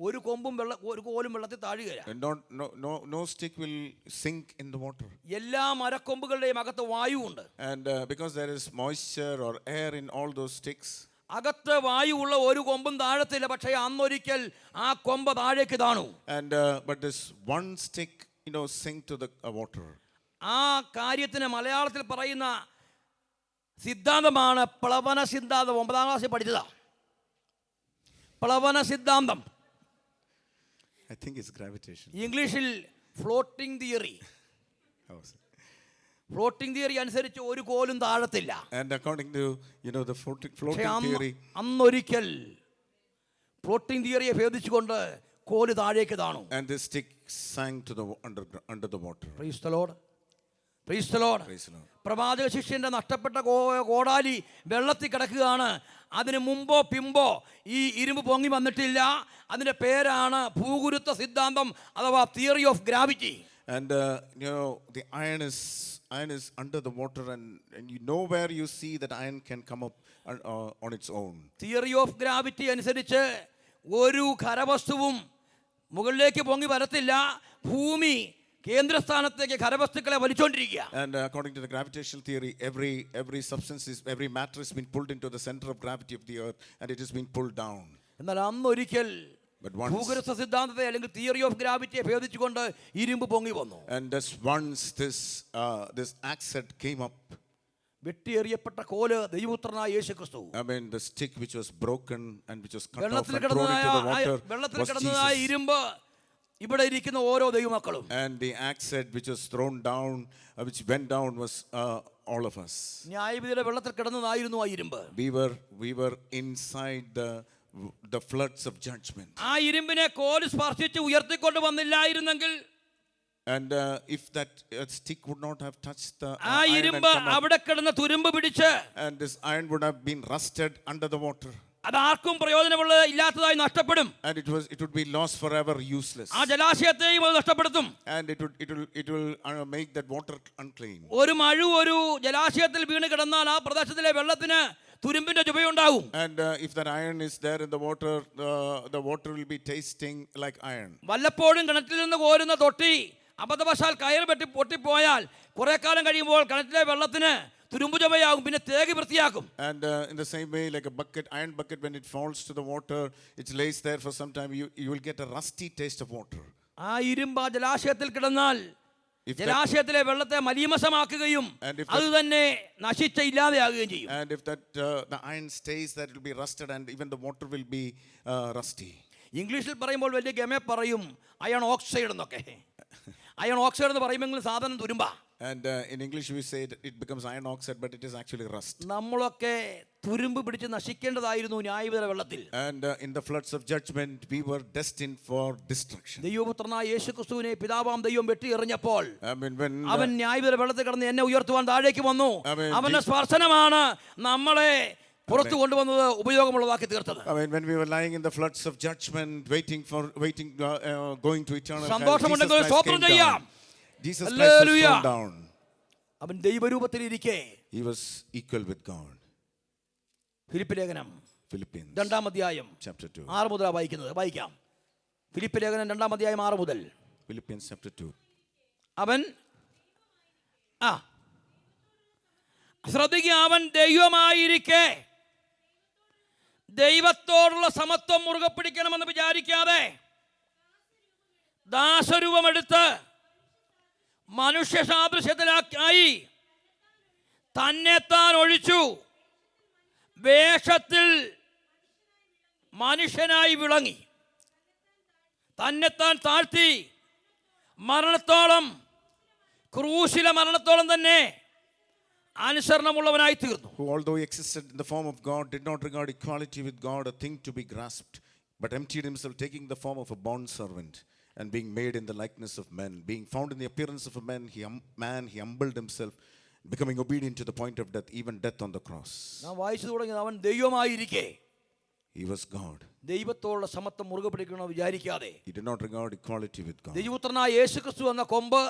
ഒരു കോലും വെള്ളത്തിൽ താഴുകയില്ല. No stick will sink in the water. എല്ലാ മരക്കൊമ്പുകളുടെയും അകത്ത് വായുവുണ്ട്. And because there is moisture or air in all those sticks, അകത്ത് വായുവുള്ള ഒരു കൊമ്പും താഴത്തില്ല. പക്ഷേ അന്നൊരിക്കൽ ആ കൊമ്പ് താഴേക്ക് താണു. And but this one stick, sink to the water. ആ കാര്യത്തിന് മലയാളത്തിൽ പറയുന്ന സിദ്ധാന്തമാണ് പ്ലവന സിദ്ധാന്തം. 9ാം ക്ലാസ്സിൽ പഠിച്ചതാ പ്ലവന സിദ്ധാന്തം. I think it's gravitation. ഇംഗ്ലീഷിൽ ഫ്ലോട്ടിംഗ് തിയറി. ഫ്ലോട്ടിംഗ് തിയറി അനുസരിച്ച് ഒരു കോലും താഴത്തില്ല. And according to the floating theory, അന്നൊരിക്കൽ ഫ്ലോട്ടിംഗ് തിയറിയെ ഭേദിച്ചുകൊണ്ട് കോല് താഴേക്ക് താണു. and this stick sank to the under the water. Praise the Lord. Praise the Lord. Praise the Lord. പ്രവാചക ശിഷ്യന്റെ നഷ്ടപ്പെട്ട കോടാലി വെള്ളത്തിൽ കിടക്കുകയാണ്. അതിന് മുമ്പോ പിമ്പോ ഈ ഇരുമ്പ് പൊങ്ങി വന്നിട്ടില്ല. അതിന്റെ പേരാണ് ഭൂഗുരുത്വ സിദ്ധാന്തം അഥവാ theory of gravity. And the iron is under the water, and you know where you see that iron can come up on its own. Theory of gravity അനുസരിച്ച് ഒരു ഖരവസ്തുവും മുകളിലേക്ക് പൊങ്ങി വരത്തില്ല. ഭൂമി കേന്ദ്രസ്ഥാനത്തേക്ക് ഖരവസ്തുക്കളെ വലിച്ചുകൊണ്ടിരിക്കുക. And according to the gravitational theory, every matter is being pulled into the center of gravity of the earth, and it is being pulled down. എന്നാൽ അന്നൊരിക്കൽ ഭൂഗുരുത്വ സിദ്ധാന്തത്തെ അല്ലെങ്കിൽ theory of ഗ്രാവിറ്റിയെ ഭേദിച്ചുകൊണ്ട് ഇരുമ്പ് പൊങ്ങി വന്നു. And once this axe head came up, വെട്ടിയെറിയപ്പെട്ട കോല് ദൈവപുത്രനായ യേശുക്രിസ്തു. I mean, the stick which was broken and which was cut off വെള്ളത്തിൽ and thrown into the water was കിടന്നതായ Jesus. ഇരുമ്പ് ഇവിടെ ഇരിക്കുന്ന ഓരോ ദൈവമക്കളും. And the axe head which was thrown down, which went down, was all of us. ന്യായവിധിയുടെ വെള്ളത്തിൽ കിടന്നതായിരുന്നു ആ ഇരുമ്പ്. We were inside the floods of judgment. ആ ഇരുമ്പിനെ കോല് സ്പർശിച്ച് ഉയർത്തിക്കൊണ്ട് വന്നില്ലായിരുന്നെങ്കിൽ, and if that stick would not have touched the ആ ഇരുമ്പ് അവിടെ കിടന്ന തുരുമ്പ് പിടിച്ച്, and this iron would have been rusted under the water. അത് ആർക്കും പ്രയോജനമുള്ള ഇല്ലാത്തതായി നഷ്ടപ്പെടും. And it would be lost forever, useless. ആ ജലാശയത്തെയും അത് നഷ്ടപ്പെടുത്തും. And it will make that water unclean. ഒരു ജലാശയത്തിൽ വീണ് കിടന്നാൽ ആ പ്രദേശത്തിലെ വെള്ളത്തിന് തുരുമ്പിന്റെ ചുവയുണ്ടാവും. And if that iron is there in the water, the water will be tasting like iron. വല്ലപ്പോഴും കിണറ്റിൽ നിന്ന് കോരുന്ന തൊട്ടി അബദ്ധവശാൽ കയർ പൊട്ടിപ്പോയാൽ കുറെ കാലം കഴിയുമ്പോൾ കിണറ്റിലെ വെള്ളത്തിന് തുരുമ്പ് ചുവയാകും. പിന്നെ തേകി വൃത്തിയാക്കും. And in the same way, like a iron bucket, when it falls to the water, it lays there for some time, you will get a rusty taste of water. ആ ഇരുമ്പ് ആ ജലാശയത്തിൽ കിടന്നാൽ ജലാശയത്തിലെ വെള്ളത്തെ മലീമസമാക്കുകയും അത് തന്നെ നശിച്ച ഇല്ലാതെയാകുകയും ചെയ്യും. And if the iron stays there, it will be rusted, and even the water will be rusty. ഇംഗ്ലീഷിൽ പറയുമ്പോൾ വലിയ ഗമേ പറയും അയൺ ഓക്സൈഡ് എന്നൊക്കെ. അയൺ ഓക്സൈഡ് എന്ന് പറയുമെങ്കിലും സാധനം തുരുമ്പാ. And in English we say it becomes iron oxide, but it is actually rust. നമ്മളൊക്കെ തുരുമ്പ് പിടിച്ച് നശിക്കേണ്ടതായിരുന്നു ന്യായവിധിയുടെ വെള്ളത്തിൽ. And in the floods of judgment, we were destined for destruction. ദൈവപുത്രനായ യേശുക്രിസ്തുവിനെ പിതാവാം ദൈവം വെട്ടി എറിഞ്ഞപ്പോൾ When അവൻ ന്യായവിധിയുടെ വെള്ളത്തിൽ കിടന്ന് എന്നെ ഉയർത്തുവാൻ താഴേക്ക് വന്നു. Amen. അവന്റെ സ്പർശനമാണ് നമ്മളെ പുറത്തു കൊണ്ടുവന്നത്, ഉപയോഗമുള്ളതാക്കി തീർത്തത്. when we were lying in the floods of judgment, going to eternal hell, സന്തോഷമുണ്ടെങ്കിൽ Jesus Christ സ്തോത്രം came ചെയ്യാം. down. Jesus Christ was Hallelujah. thrown down. അവൻ ദൈവരൂപത്തിൽ ഇരിക്കെ He was equal with God. Philip ലേഖനം Philippians 2-ാം അധ്യായം chapter 2. 6 മുതൽ വായിക്കുന്നത്. വായിക്കാം. Philip ലേഖനം 2-ാം അധ്യായം 6 മുതൽ. Philippians chapter 2. അവൻ ശ്രദ്ധിക്കുക, അവൻ ദൈവമായിരിക്കെ ദൈവത്തോടുള്ള സമത്വം മുറുകെ പിടിക്കണമെന്ന് വിചാരിക്കാതെ ദാസരൂപമെടുത്ത് മനുഷ്യ സാദൃശ്യത്തിലായി തന്നെത്താൻ ഒഴിച്ചു, വേഷത്തിൽ മനുഷ്യനായി വിളങ്ങി, തന്നെത്താൻ താഴ്ത്തി, മരണത്തോളം, ക്രൂശിലെ മരണത്തോളം തന്നെ അനുസരണമുള്ളവനായി തീർന്നു. Who, although he existed in the form of God, did not regard equality with God a thing to be grasped, but emptied himself, taking the form of a bond servant, and being made in the likeness of men. Being found in the appearance of a man, he humbled himself, becoming obedient to the point of death, even death on the cross. നാം വായിച്ചു തുടങ്ങിയത് അവൻ ദൈവമായിരിക്കെ He was God. ദൈവത്തോടുള്ള സമത്വം മുറുകെ പിടിക്കണമെന്ന് വിചാരിക്കാതെ He did not regard equality with God. ദൈവപുത്രനായ യേശുക്രിസ്തു എന്ന കൊമ്പ്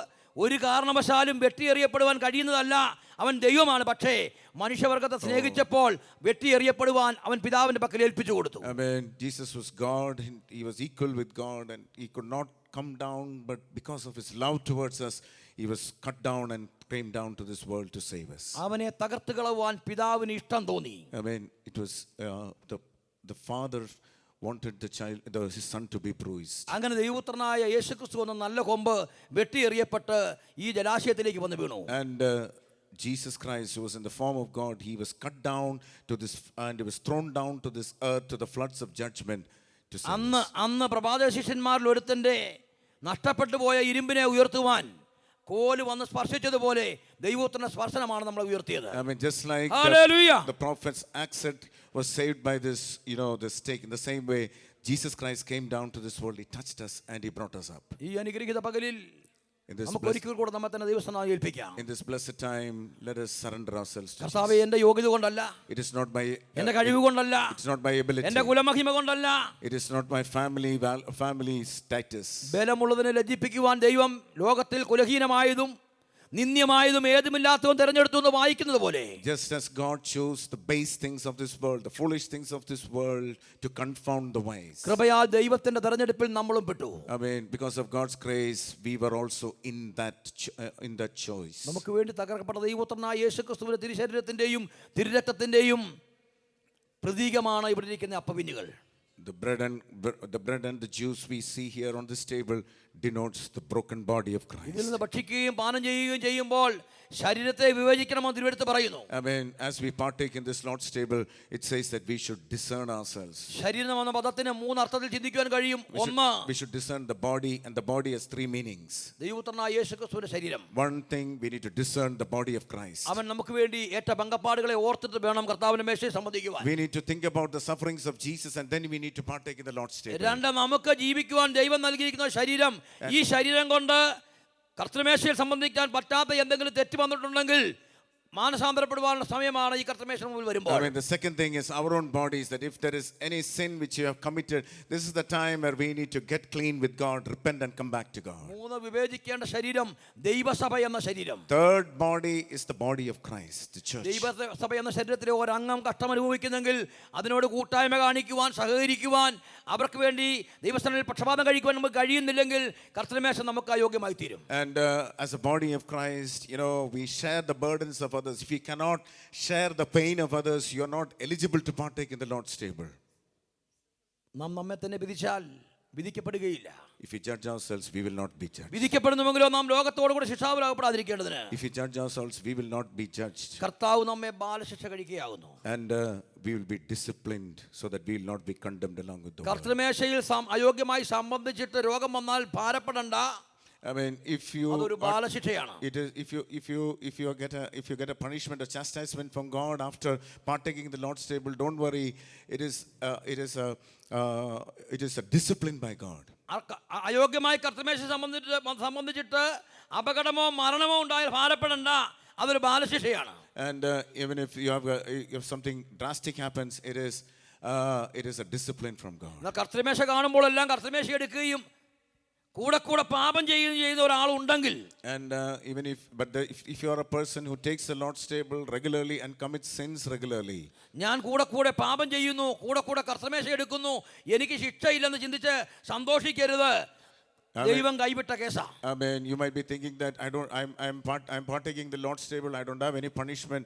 ഒരു കാരണവശാലും വെട്ടിയെറിയപ്പെടുവാൻ കഴിയുന്നതല്ല. അവൻ ദൈവമാണ്. പക്ഷേ മനുഷ്യവർഗത്തെ സ്നേഹിച്ചപ്പോൾ വെട്ടിയെറിയപ്പെടുവാൻ അവൻ പിതാവിന്റെ പക്കൽ ഏൽപ്പിച്ചു കൊടുത്തു. Amen. Jesus was God. He was equal with God, and he could not come down, but because of his love towards us, he was cut down and came down to this world to save us. അവനെ തകർത്ത് കളവാൻ പിതാവിന് ഇഷ്ടം തോന്നി. Amen. It was the father wanted his son to be bruised. അങ്ങനെ ദൈവപുത്രനായ യേശുക്രിസ്തു എന്ന നല്ല കൊമ്പ് വെട്ടിയെറിയപ്പെട്ട് ഈ ജലാശയത്തിലേക്ക് വന്ന് വീണു. And Jesus Christ, who was in the form of God, he was cut down to this, and he was thrown down to this earth, to the floods of judgment to save us. അന്ന് പ്രവാചക ശിഷ്യന്മാരിൽ ഒരുത്തന്റെ നഷ്ടപ്പെട്ടു പോയ ഇരുമ്പിനെ ഉയർത്തുവാൻ കോല് വന്ന് സ്പർശിച്ചതുപോലെ ദൈവത്തിന്റെ സ്പർശനമാണ് നമ്മളെ ഉയർത്തിയത്. I mean, just like the prophet's accent was saved by this, this stake, in the same way Jesus Christ came down to this world. He touched us and he brought us up. ഈ അനുഗ്രഹീത പകലിൽ In this നമുക്ക് ഒരിക്കൽ കൂടെ നമ്മെ തന്നെ ദൈവസന്നിധിയിൽ ഏൽപ്പിക്കാം. In this blessed time, let us surrender ourselves to Jesus. കർത്താവേ, എൻ്റെ യോഗ്യത കൊണ്ടല്ല, It is not by എൻ്റെ കഴിവ് കൊണ്ടല്ല, it's not by ability, എൻ്റെ കുലമഹിമ കൊണ്ടല്ല, it is not my family status. ബലമുള്ളതിനെ ലജ്ജിപ്പിക്കുവാൻ ദൈവം ലോകത്തിൽ കുലഹീനമായതും നിന്ദ്യമായതും ഏതുമില്ലാത്തതും തെരഞ്ഞെടുത്തു എന്ന് വായിക്കുന്നത് പോലെ, just as God chose the base things of this world, the foolish things of this world, to confound the wise. കൃപയാൽ ദൈവത്തിന്റെ തെരഞ്ഞെടുപ്പിൽ നമ്മളും പെട്ടു. I mean, because of God's grace, we were also in that choice. നമുക്ക് വേണ്ടി തകർക്കപ്പെട്ട ദൈവപുത്രനായ യേശുക്രിസ്തുവിന്റെ തിരുശരീരത്തിന്റെയും തിരുരക്തത്തിന്റെയും പ്രതീകമാണ് ഇവിടെ ഇരിക്കുന്ന അപ്പവിഞ്ഞുകൾ. The bread and the juice we see here on this table denotes the broken body of Christ. ഇതിൽ നിന്ന് ഭക്ഷിക്കുകയും പാനം ചെയ്യുകയും ചെയ്യുമ്പോൾ ശരീരത്തെ വിവേചിക്കണമെന്ന് തിരുവെടുത്ത് പറയുന്നു. I mean, as we partake in this Lord's table, it says that we should discern ourselves. ശരീരം എന്ന പദത്തിന് 3 അർത്ഥത്തിൽ ചിന്തിക്കുവാൻ കഴിയും. ഒന്ന്, we should discern the body, and the body has 3 meanings. ദൈവപുത്രനായ യേശുക്രിസ്തുവിന്റെ ശരീരം. One thing, we need to discern the body of Christ. അവൻ നമുക്ക് വേണ്ടി ഏറ്റ പങ്കപ്പാടുകളെ ഓർത്തിട്ട് വേണം കർത്താവിന്റെ മേശയിൽ സംബന്ധിക്കുവാൻ. We need to think about the sufferings of Jesus, and then we need to partake in the Lord's table. രണ്ട്, നമുക്ക് ജീവിക്കുവാൻ ദൈവം നൽകിയിരിക്കുന്ന ശരീരം, ഈ ശരീരം കൊണ്ട് കർത്തൃമേശയിൽ സംബന്ധിക്കാൻ പറ്റാത്ത എന്തെങ്കിലും തെറ്റ് വന്നിട്ടുണ്ടെങ്കിൽ മാനസാന്തരപ്പെടുവാനുള്ള സമയമാണ് ഈ കർത്തൃമേശയുടെ മുമ്പിൽ വരുമ്പോൾ. I mean, the second thing is our own bodies, that if there is any sin which you have committed, this is the time where we need to get clean with God, repent and come back to God. 3, വിവേചിക്കേണ്ട ശരീരം ദൈവസഭ എന്ന ശരീരം. Third body is the body of Christ, the church. ദൈവസഭ എന്ന ശരീരത്തിലെ ഒരംഗം കഷ്ടം അനുഭവിക്കുന്നെങ്കിൽ അതിനോട് കൂട്ടായ്മ കാണിക്കുവാൻ, സഹകരിക്കുവാൻ, അവർക്ക് വേണ്ടി ദൈവസ്ഥാനത്തിൽ പക്ഷപാതം കഴിക്കുവാൻ നമുക്ക് കഴിയുന്നില്ലെങ്കിൽ കർത്തൃമേശ നമുക്ക് അയോഗ്യമായി തീരും. And as a body of Christ, we share the burdens of others. If you cannot share the pain of others, you are not eligible to partake in the Lord's table. നാം നമ്മെ തന്നെ വിധിച്ചാൽ വിധിക്കപ്പെടുകയില്ല. If we judge ourselves, we will not be judged. വിധിക്കപ്പെടുന്നുവെങ്കിലോ നാം ലോകത്തോടു കൂടെ ശിക്ഷാവിലാകപ്പെടാതിരിക്കേണ്ടതിന്. If we judge ourselves, we will not be judged. കർത്താവ് നമ്മെ ബാലശിക്ഷ കഴിക്കുകയാകുന്നു. And we will be disciplined so that we will not be condemned along with the world. കർത്തൃമേശയിൽ അയോഗ്യമായി സംബന്ധിച്ചിട്ട് രോഗം വന്നാൽ ഭാരപ്പെടണ്ട. I mean, if you അതൊരു ബാലശിക്ഷയാണ്. it is if you get a punishment or chastisement from God after partaking in the Lord's table, don't worry. It is a discipline by God. അയോഗ്യമായി കർത്തമേശ സംബന്ധിച്ചിട്ട് അപകടമോ മരണമോ ഉണ്ടായാൽ ഭാരപ്പെടേണ്ട, അതൊരു ബാലശിക്ഷയാണ്. And even if if something drastic happens, it is a discipline from God. കർത്തമേശ കാണുമ്പോൾ എല്ലാം കർത്തമേശ എടുക്കുകയും കൂടെ കൂടെ പാപം ചെയ്യുകയും ചെയ്ത ഒരാളുണ്ടെങ്കിൽ, And even if you are a person who takes the Lord's table regularly and commits sins regularly, ഞാൻ കൂടെ കൂടെ പാപം ചെയ്യുന്നു, കൂടെ കൂടെ കർത്തമേശ എടുക്കുന്നു, എനിക്ക് ശിക്ഷയില്ലെന്ന് ചിന്തിച്ച് സന്തോഷിക്കരുത്. ദൈവം കൈവിട്ട കേസാ. I mean, you might be thinking that I'm partaking the Lord's table, I don't have any punishment,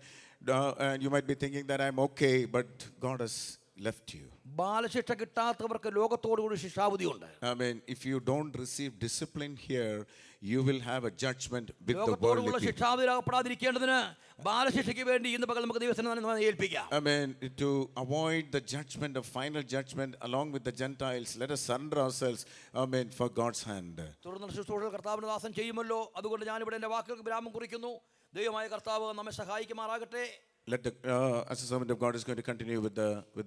and you might be thinking that I'm okay, but God has left you. ബാലശിക്ഷ കിട്ടാത്തവർക്ക് ലോകത്തോടുകൂടി ശിക്ഷാവിധിയുണ്ട്. I mean, if you don't receive discipline here, you will have a judgment with the worldly ലോകത്തോടുള്ള people. ശിക്ഷാവിധിയിലാകപ്പെടാതിരിക്കേണ്ടതിന് ബാലശിക്ഷയ്ക്ക് വേണ്ടി ഇന്ന് പകൽ നമുക്ക് ദൈവത്തിനെ ഏൽപ്പിക്കാം. I mean, to avoid the judgment, of final judgment along with the Gentiles, let us surrender ourselves, amen, for God's hand. തുടർന്ന് ശുശ്രൂഷകൾ കർത്താവിന്റെ ദാസൻ ചെയ്യുമല്ലോ. അതുകൊണ്ട് ഞാനിവിടെ എൻ്റെ വാക്കുകൾക്ക് വിരാമം കുറിക്കുന്നു. ദൈവമായ കർത്താവ് നമ്മെ സഹായിക്കുമാറാകട്ടെ. As a servant of God is going to continue with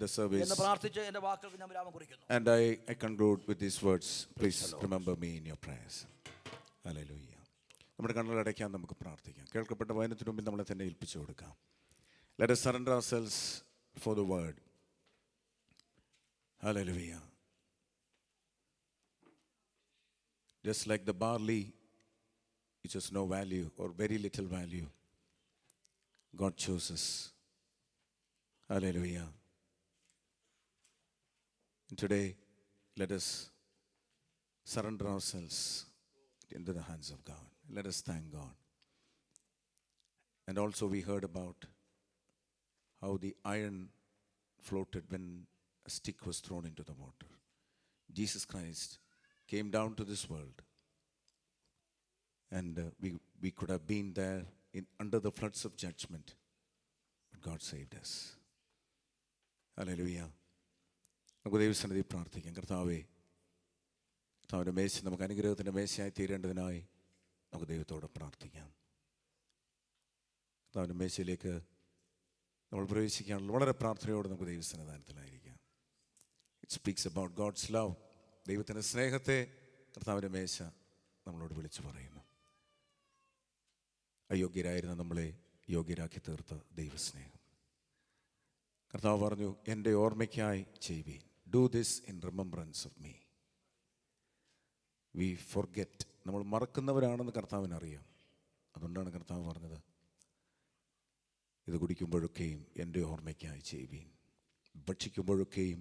the service. എന്ന് പ്രാർത്ഥിച്ച് എൻ്റെ വാക്കുകൾക്ക് ഞാൻ വിരാമം കുറിക്കുന്നു. And I conclude with these words. Please remember me in your prayers. Hallelujah. നമ്മുടെ കണ്ണുകൾ അടയ്ക്കാൻ നമുക്ക് പ്രാർത്ഥിക്കാം. കേൾക്കപ്പെട്ട വചനത്തിനു മുമ്പിൽ നമ്മളെ തന്നെ ഏൽപ്പിച്ചു കൊടുക്കാം. Let us surrender ourselves for the word. Hallelujah. Just like the barley, which has no value or very little value, God chose us. Hallelujah. And today, let us surrender ourselves into the hands of God. Let us thank God. And also we heard about how the iron floated when a stick was thrown into the water. Jesus Christ came down to this world, and we could have been there under the floods of judgment, but God saved us. Hallelujah. നമുക്ക് ദൈവസന്നിധി പ്രാർത്ഥിക്കാം. കർത്താവിൻ്റെ മേശ നമുക്ക് അനുഗ്രഹത്തിൻ്റെ മേശയായി തീരേണ്ടതിനായി നമുക്ക് ദൈവത്തോട് പ്രാർത്ഥിക്കാം. കർത്താവിൻ്റെ മേശയിലേക്ക് നമ്മൾ പ്രവേശിക്കാനുള്ള വളരെ പ്രാർത്ഥനയോടെ നമുക്ക് ദൈവസന്നിധാനത്തിലായിരിക്കാം. It speaks about God's love. ദൈവത്തിൻ്റെ സ്നേഹത്തെ കർത്താവിൻ്റെ മേശ നമ്മളോട് വിളിച്ചു പറയുന്നു. അയോഗ്യരായിരുന്ന നമ്മളെ യോഗ്യരാക്കി തീർത്ത ദൈവസ്നേഹം. കർത്താവ് പറഞ്ഞു, എൻ്റെ ഓർമ്മയ്ക്കായി ചെയ്യുവീൻ. Do this in remembrance of me. We forget. നമ്മൾ മറക്കുന്നവരാണെന്ന് കർത്താവിനറിയാം. അതുകൊണ്ടാണ് കർത്താവ് പറഞ്ഞത്, ഇത് കുടിക്കുമ്പോഴൊക്കെയും എൻ്റെ ഓർമ്മയ്ക്കായി ചെയ്യുവീൻ, ഭക്ഷിക്കുമ്പോഴൊക്കെയും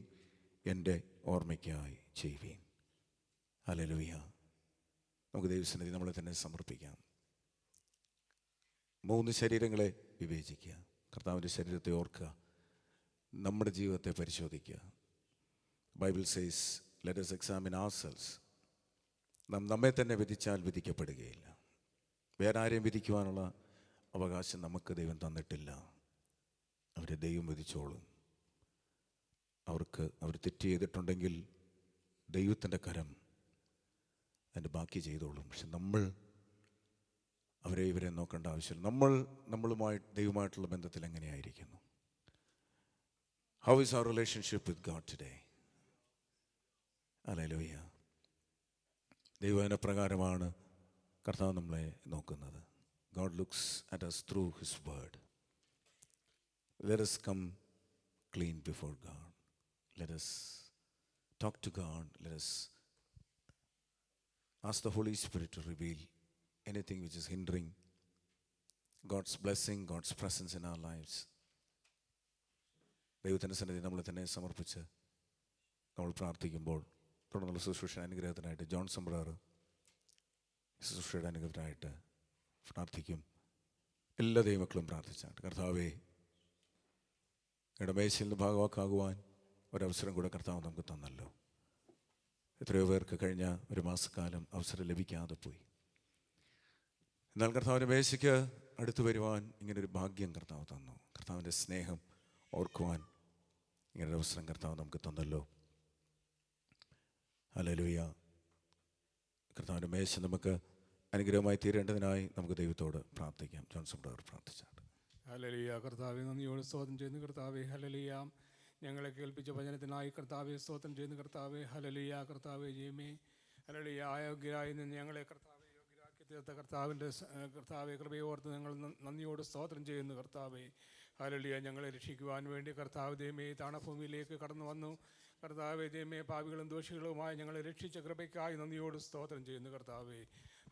എൻ്റെ ഓർമ്മയ്ക്കായി ചെയ്യുവീൻ. ഹല്ലേലൂയ. നമുക്ക് ദൈവസന്നിധി നമ്മളെ തന്നെ സമർപ്പിക്കാം. 3 ശരീരങ്ങളെ വിവേചിക്കുക. കർത്താവിൻ്റെ ശരീരത്തെ ഓർക്കുക. നമ്മുടെ ജീവിതത്തെ പരിശോധിക്കുക. Bible says, let us examine ourselves. നാം നമ്മെ തന്നെ വിധിച്ചാൽ വിധിക്കപ്പെടുകയില്ല. വേറെ ആരെയും വിധിക്കുവാനുള്ള അവകാശം നമുക്ക് ദൈവം തന്നിട്ടില്ല. അവരെ ദൈവം വിധിച്ചോളും. അവർ തെറ്റ് ചെയ്തിട്ടുണ്ടെങ്കിൽ ദൈവത്തിൻ്റെ കരം അതിൻ്റെ ബാക്കി ചെയ്തോളും. പക്ഷെ നമ്മൾ ഇവരെ നോക്കേണ്ട ആവശ്യമില്ല. നമ്മളുമായി ദൈവമായിട്ടുള്ള ബന്ധത്തിൽ എങ്ങനെയായിരിക്കുന്നു? How is our relationship with God today? ഹല്ലേലൂയ. ദൈവവചന പ്രകാരമാണ് കർത്താവ് നമ്മളെ നോക്കുന്നത്. God looks at us through His word. Let us come clean before God. Let us talk to God. Let us ask the Holy Spirit to reveal anything which is hindering God's blessing, God's presence in our lives. ദൈവത്തിൻ്റെ സന്നിധി നമ്മളെ തന്നെ സമർപ്പിച്ച് നമ്മൾ പ്രാർത്ഥിക്കുമ്പോൾ തുടർന്നുള്ള ശുശ്രൂഷ അനുഗ്രഹത്തിനായിട്ട് Johnson brother ശുശ്രൂഷയുടെ അനുഗ്രഹത്തിനായിട്ട് പ്രാർത്ഥിക്കും. എല്ലാ ദൈവമക്കളും പ്രാർത്ഥിച്ചാണ്. കർത്താവേ, ഇടമേശയിൽ നിന്ന് ഭാഗവാക്കാകുവാൻ ഒരവസരം കൂടെ കർത്താവ് നമുക്ക് തന്നല്ലോ. എത്രയോ പേർക്ക് കഴിഞ്ഞ ഒരു മാസക്കാലം അവസരം ലഭിക്കാതെ പോയി. എന്നാൽ കർത്താവിൻ്റെ മേശയ്ക്ക് അടുത്തു വരുവാൻ ഇങ്ങനൊരു ഭാഗ്യം കർത്താവ് തന്നു. കർത്താവിൻ്റെ സ്നേഹം ഓർക്കുവാൻ ഇങ്ങനൊരു അവസരം കർത്താവ് നമുക്ക് തന്നല്ലോ. ഹല്ലേലൂയ. കർത്താവിൻ്റെ മേശ നമുക്ക് അനുഗ്രഹമായി തീരേണ്ടതിനായി നമുക്ക് ദൈവത്തോട് പ്രാർത്ഥിക്കാം. ജോൺസൺ ബ്രദർ പ്രാർത്ഥിച്ചാണ്. ഹല്ലേലൂയ. കർത്താവെ നന്ദിയോട് സ്തോത്രം ചെയ്യുന്നു കർത്താവെ. ഹല്ലേലൂയ. ഞങ്ങളെ കേൾപ്പിച്ച വചനത്തിനായി കർത്താവെ സ്തോത്രം ചെയ്യുന്നു കർത്താവെ. ഹല്ലേലൂയ. കർത്താവെ ജയമേ. ഹല്ലേലൂയ. അയോഗ്യരായി നിന്ന് ഞങ്ങളെ കർത്താവെ യോഗ്യരാക്കി തീർത്ത കർത്താവിൻ്റെ കർത്താവെ കൃപയോർത്ത് ഞങ്ങൾ നന്ദിയോട് സ്തോത്രം ചെയ്യുന്നു കർത്താവെ. ഹല്ലേലൂയ. ഞങ്ങളെ രക്ഷിക്കുവാൻ വേണ്ടി കർത്താവ് ദൈവമേ താണഭൂമിയിലേക്ക് കടന്നു വന്നു. കർത്താവെ ദൈവമേ പാപികളും ദോഷികളുമായി ഞങ്ങളെ രക്ഷിച്ച കൃപയ്ക്കായി നന്ദിയോട് സ്തോത്രം ചെയ്യുന്നു കർത്താവെ.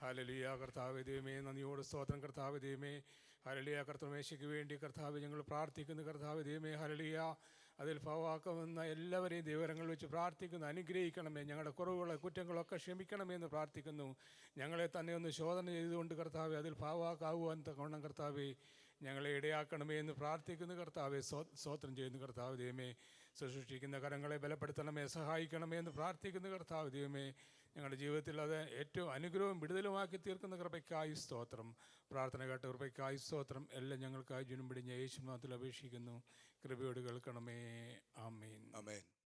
ഹല്ലേലൂയ. കർത്താവെ ദൈവമേ നന്ദിയോട് സ്തോത്രം കർത്താവ് ദൈവമേ. ഹല്ലേലൂയ. കർത്തൃമേശയ്ക്ക് വേണ്ടി കർത്താവ് ഞങ്ങൾ പ്രാർത്ഥിക്കുന്നു കർത്താവ് ദൈവമേ. ഹല്ലേലൂയ. അതിൽ ഭാവാക്കുമെന്ന എല്ലാവരെയും ദൈവങ്ങൾ വെച്ച് പ്രാർത്ഥിക്കുന്നു. അനുഗ്രഹിക്കണമേ. ഞങ്ങളുടെ കുറവുകളെ കുറ്റങ്ങളൊക്കെ ക്ഷമിക്കണമെന്ന് പ്രാർത്ഥിക്കുന്നു. ഞങ്ങളെ തന്നെ ഒന്ന് ശോധന ചെയ്തുകൊണ്ട് കർത്താവെ അതിൽ ഭാവാക്കാവുവാൻ തക്കവണ്ണം കർത്താവെ ഞങ്ങളെ ഇടയാക്കണമേ എന്ന് പ്രാർത്ഥിക്കുന്നു കർത്താവെ. സ്തോത്രം ചെയ്യുന്നു കർത്താവ് ദൈവമേ. ശുശ്രൂഷിക്കുന്ന കരങ്ങളെ ബലപ്പെടുത്തണമേ, സഹായിക്കണമേ എന്ന് പ്രാർത്ഥിക്കുന്നു കർത്താവ് ദൈവമേ. ഞങ്ങളുടെ ജീവിതത്തിൽ അത് ഏറ്റവും അനുഗ്രഹവും വിടുതലുമാക്കി തീർക്കുന്ന കൃപയ്ക്കായി സ്തോത്രം. പ്രാർത്ഥന കേട്ട കൃപയ്ക്കായി സ്തോത്രം. എല്ലാം ഞങ്ങൾക്കായി ജനം പിടിഞ്ഞ യേശുനാമത്തിൽ അപേക്ഷിക്കുന്നു. കൃപയോട് കേൾക്കണമേ. ആമേൻ. ആമേൻ.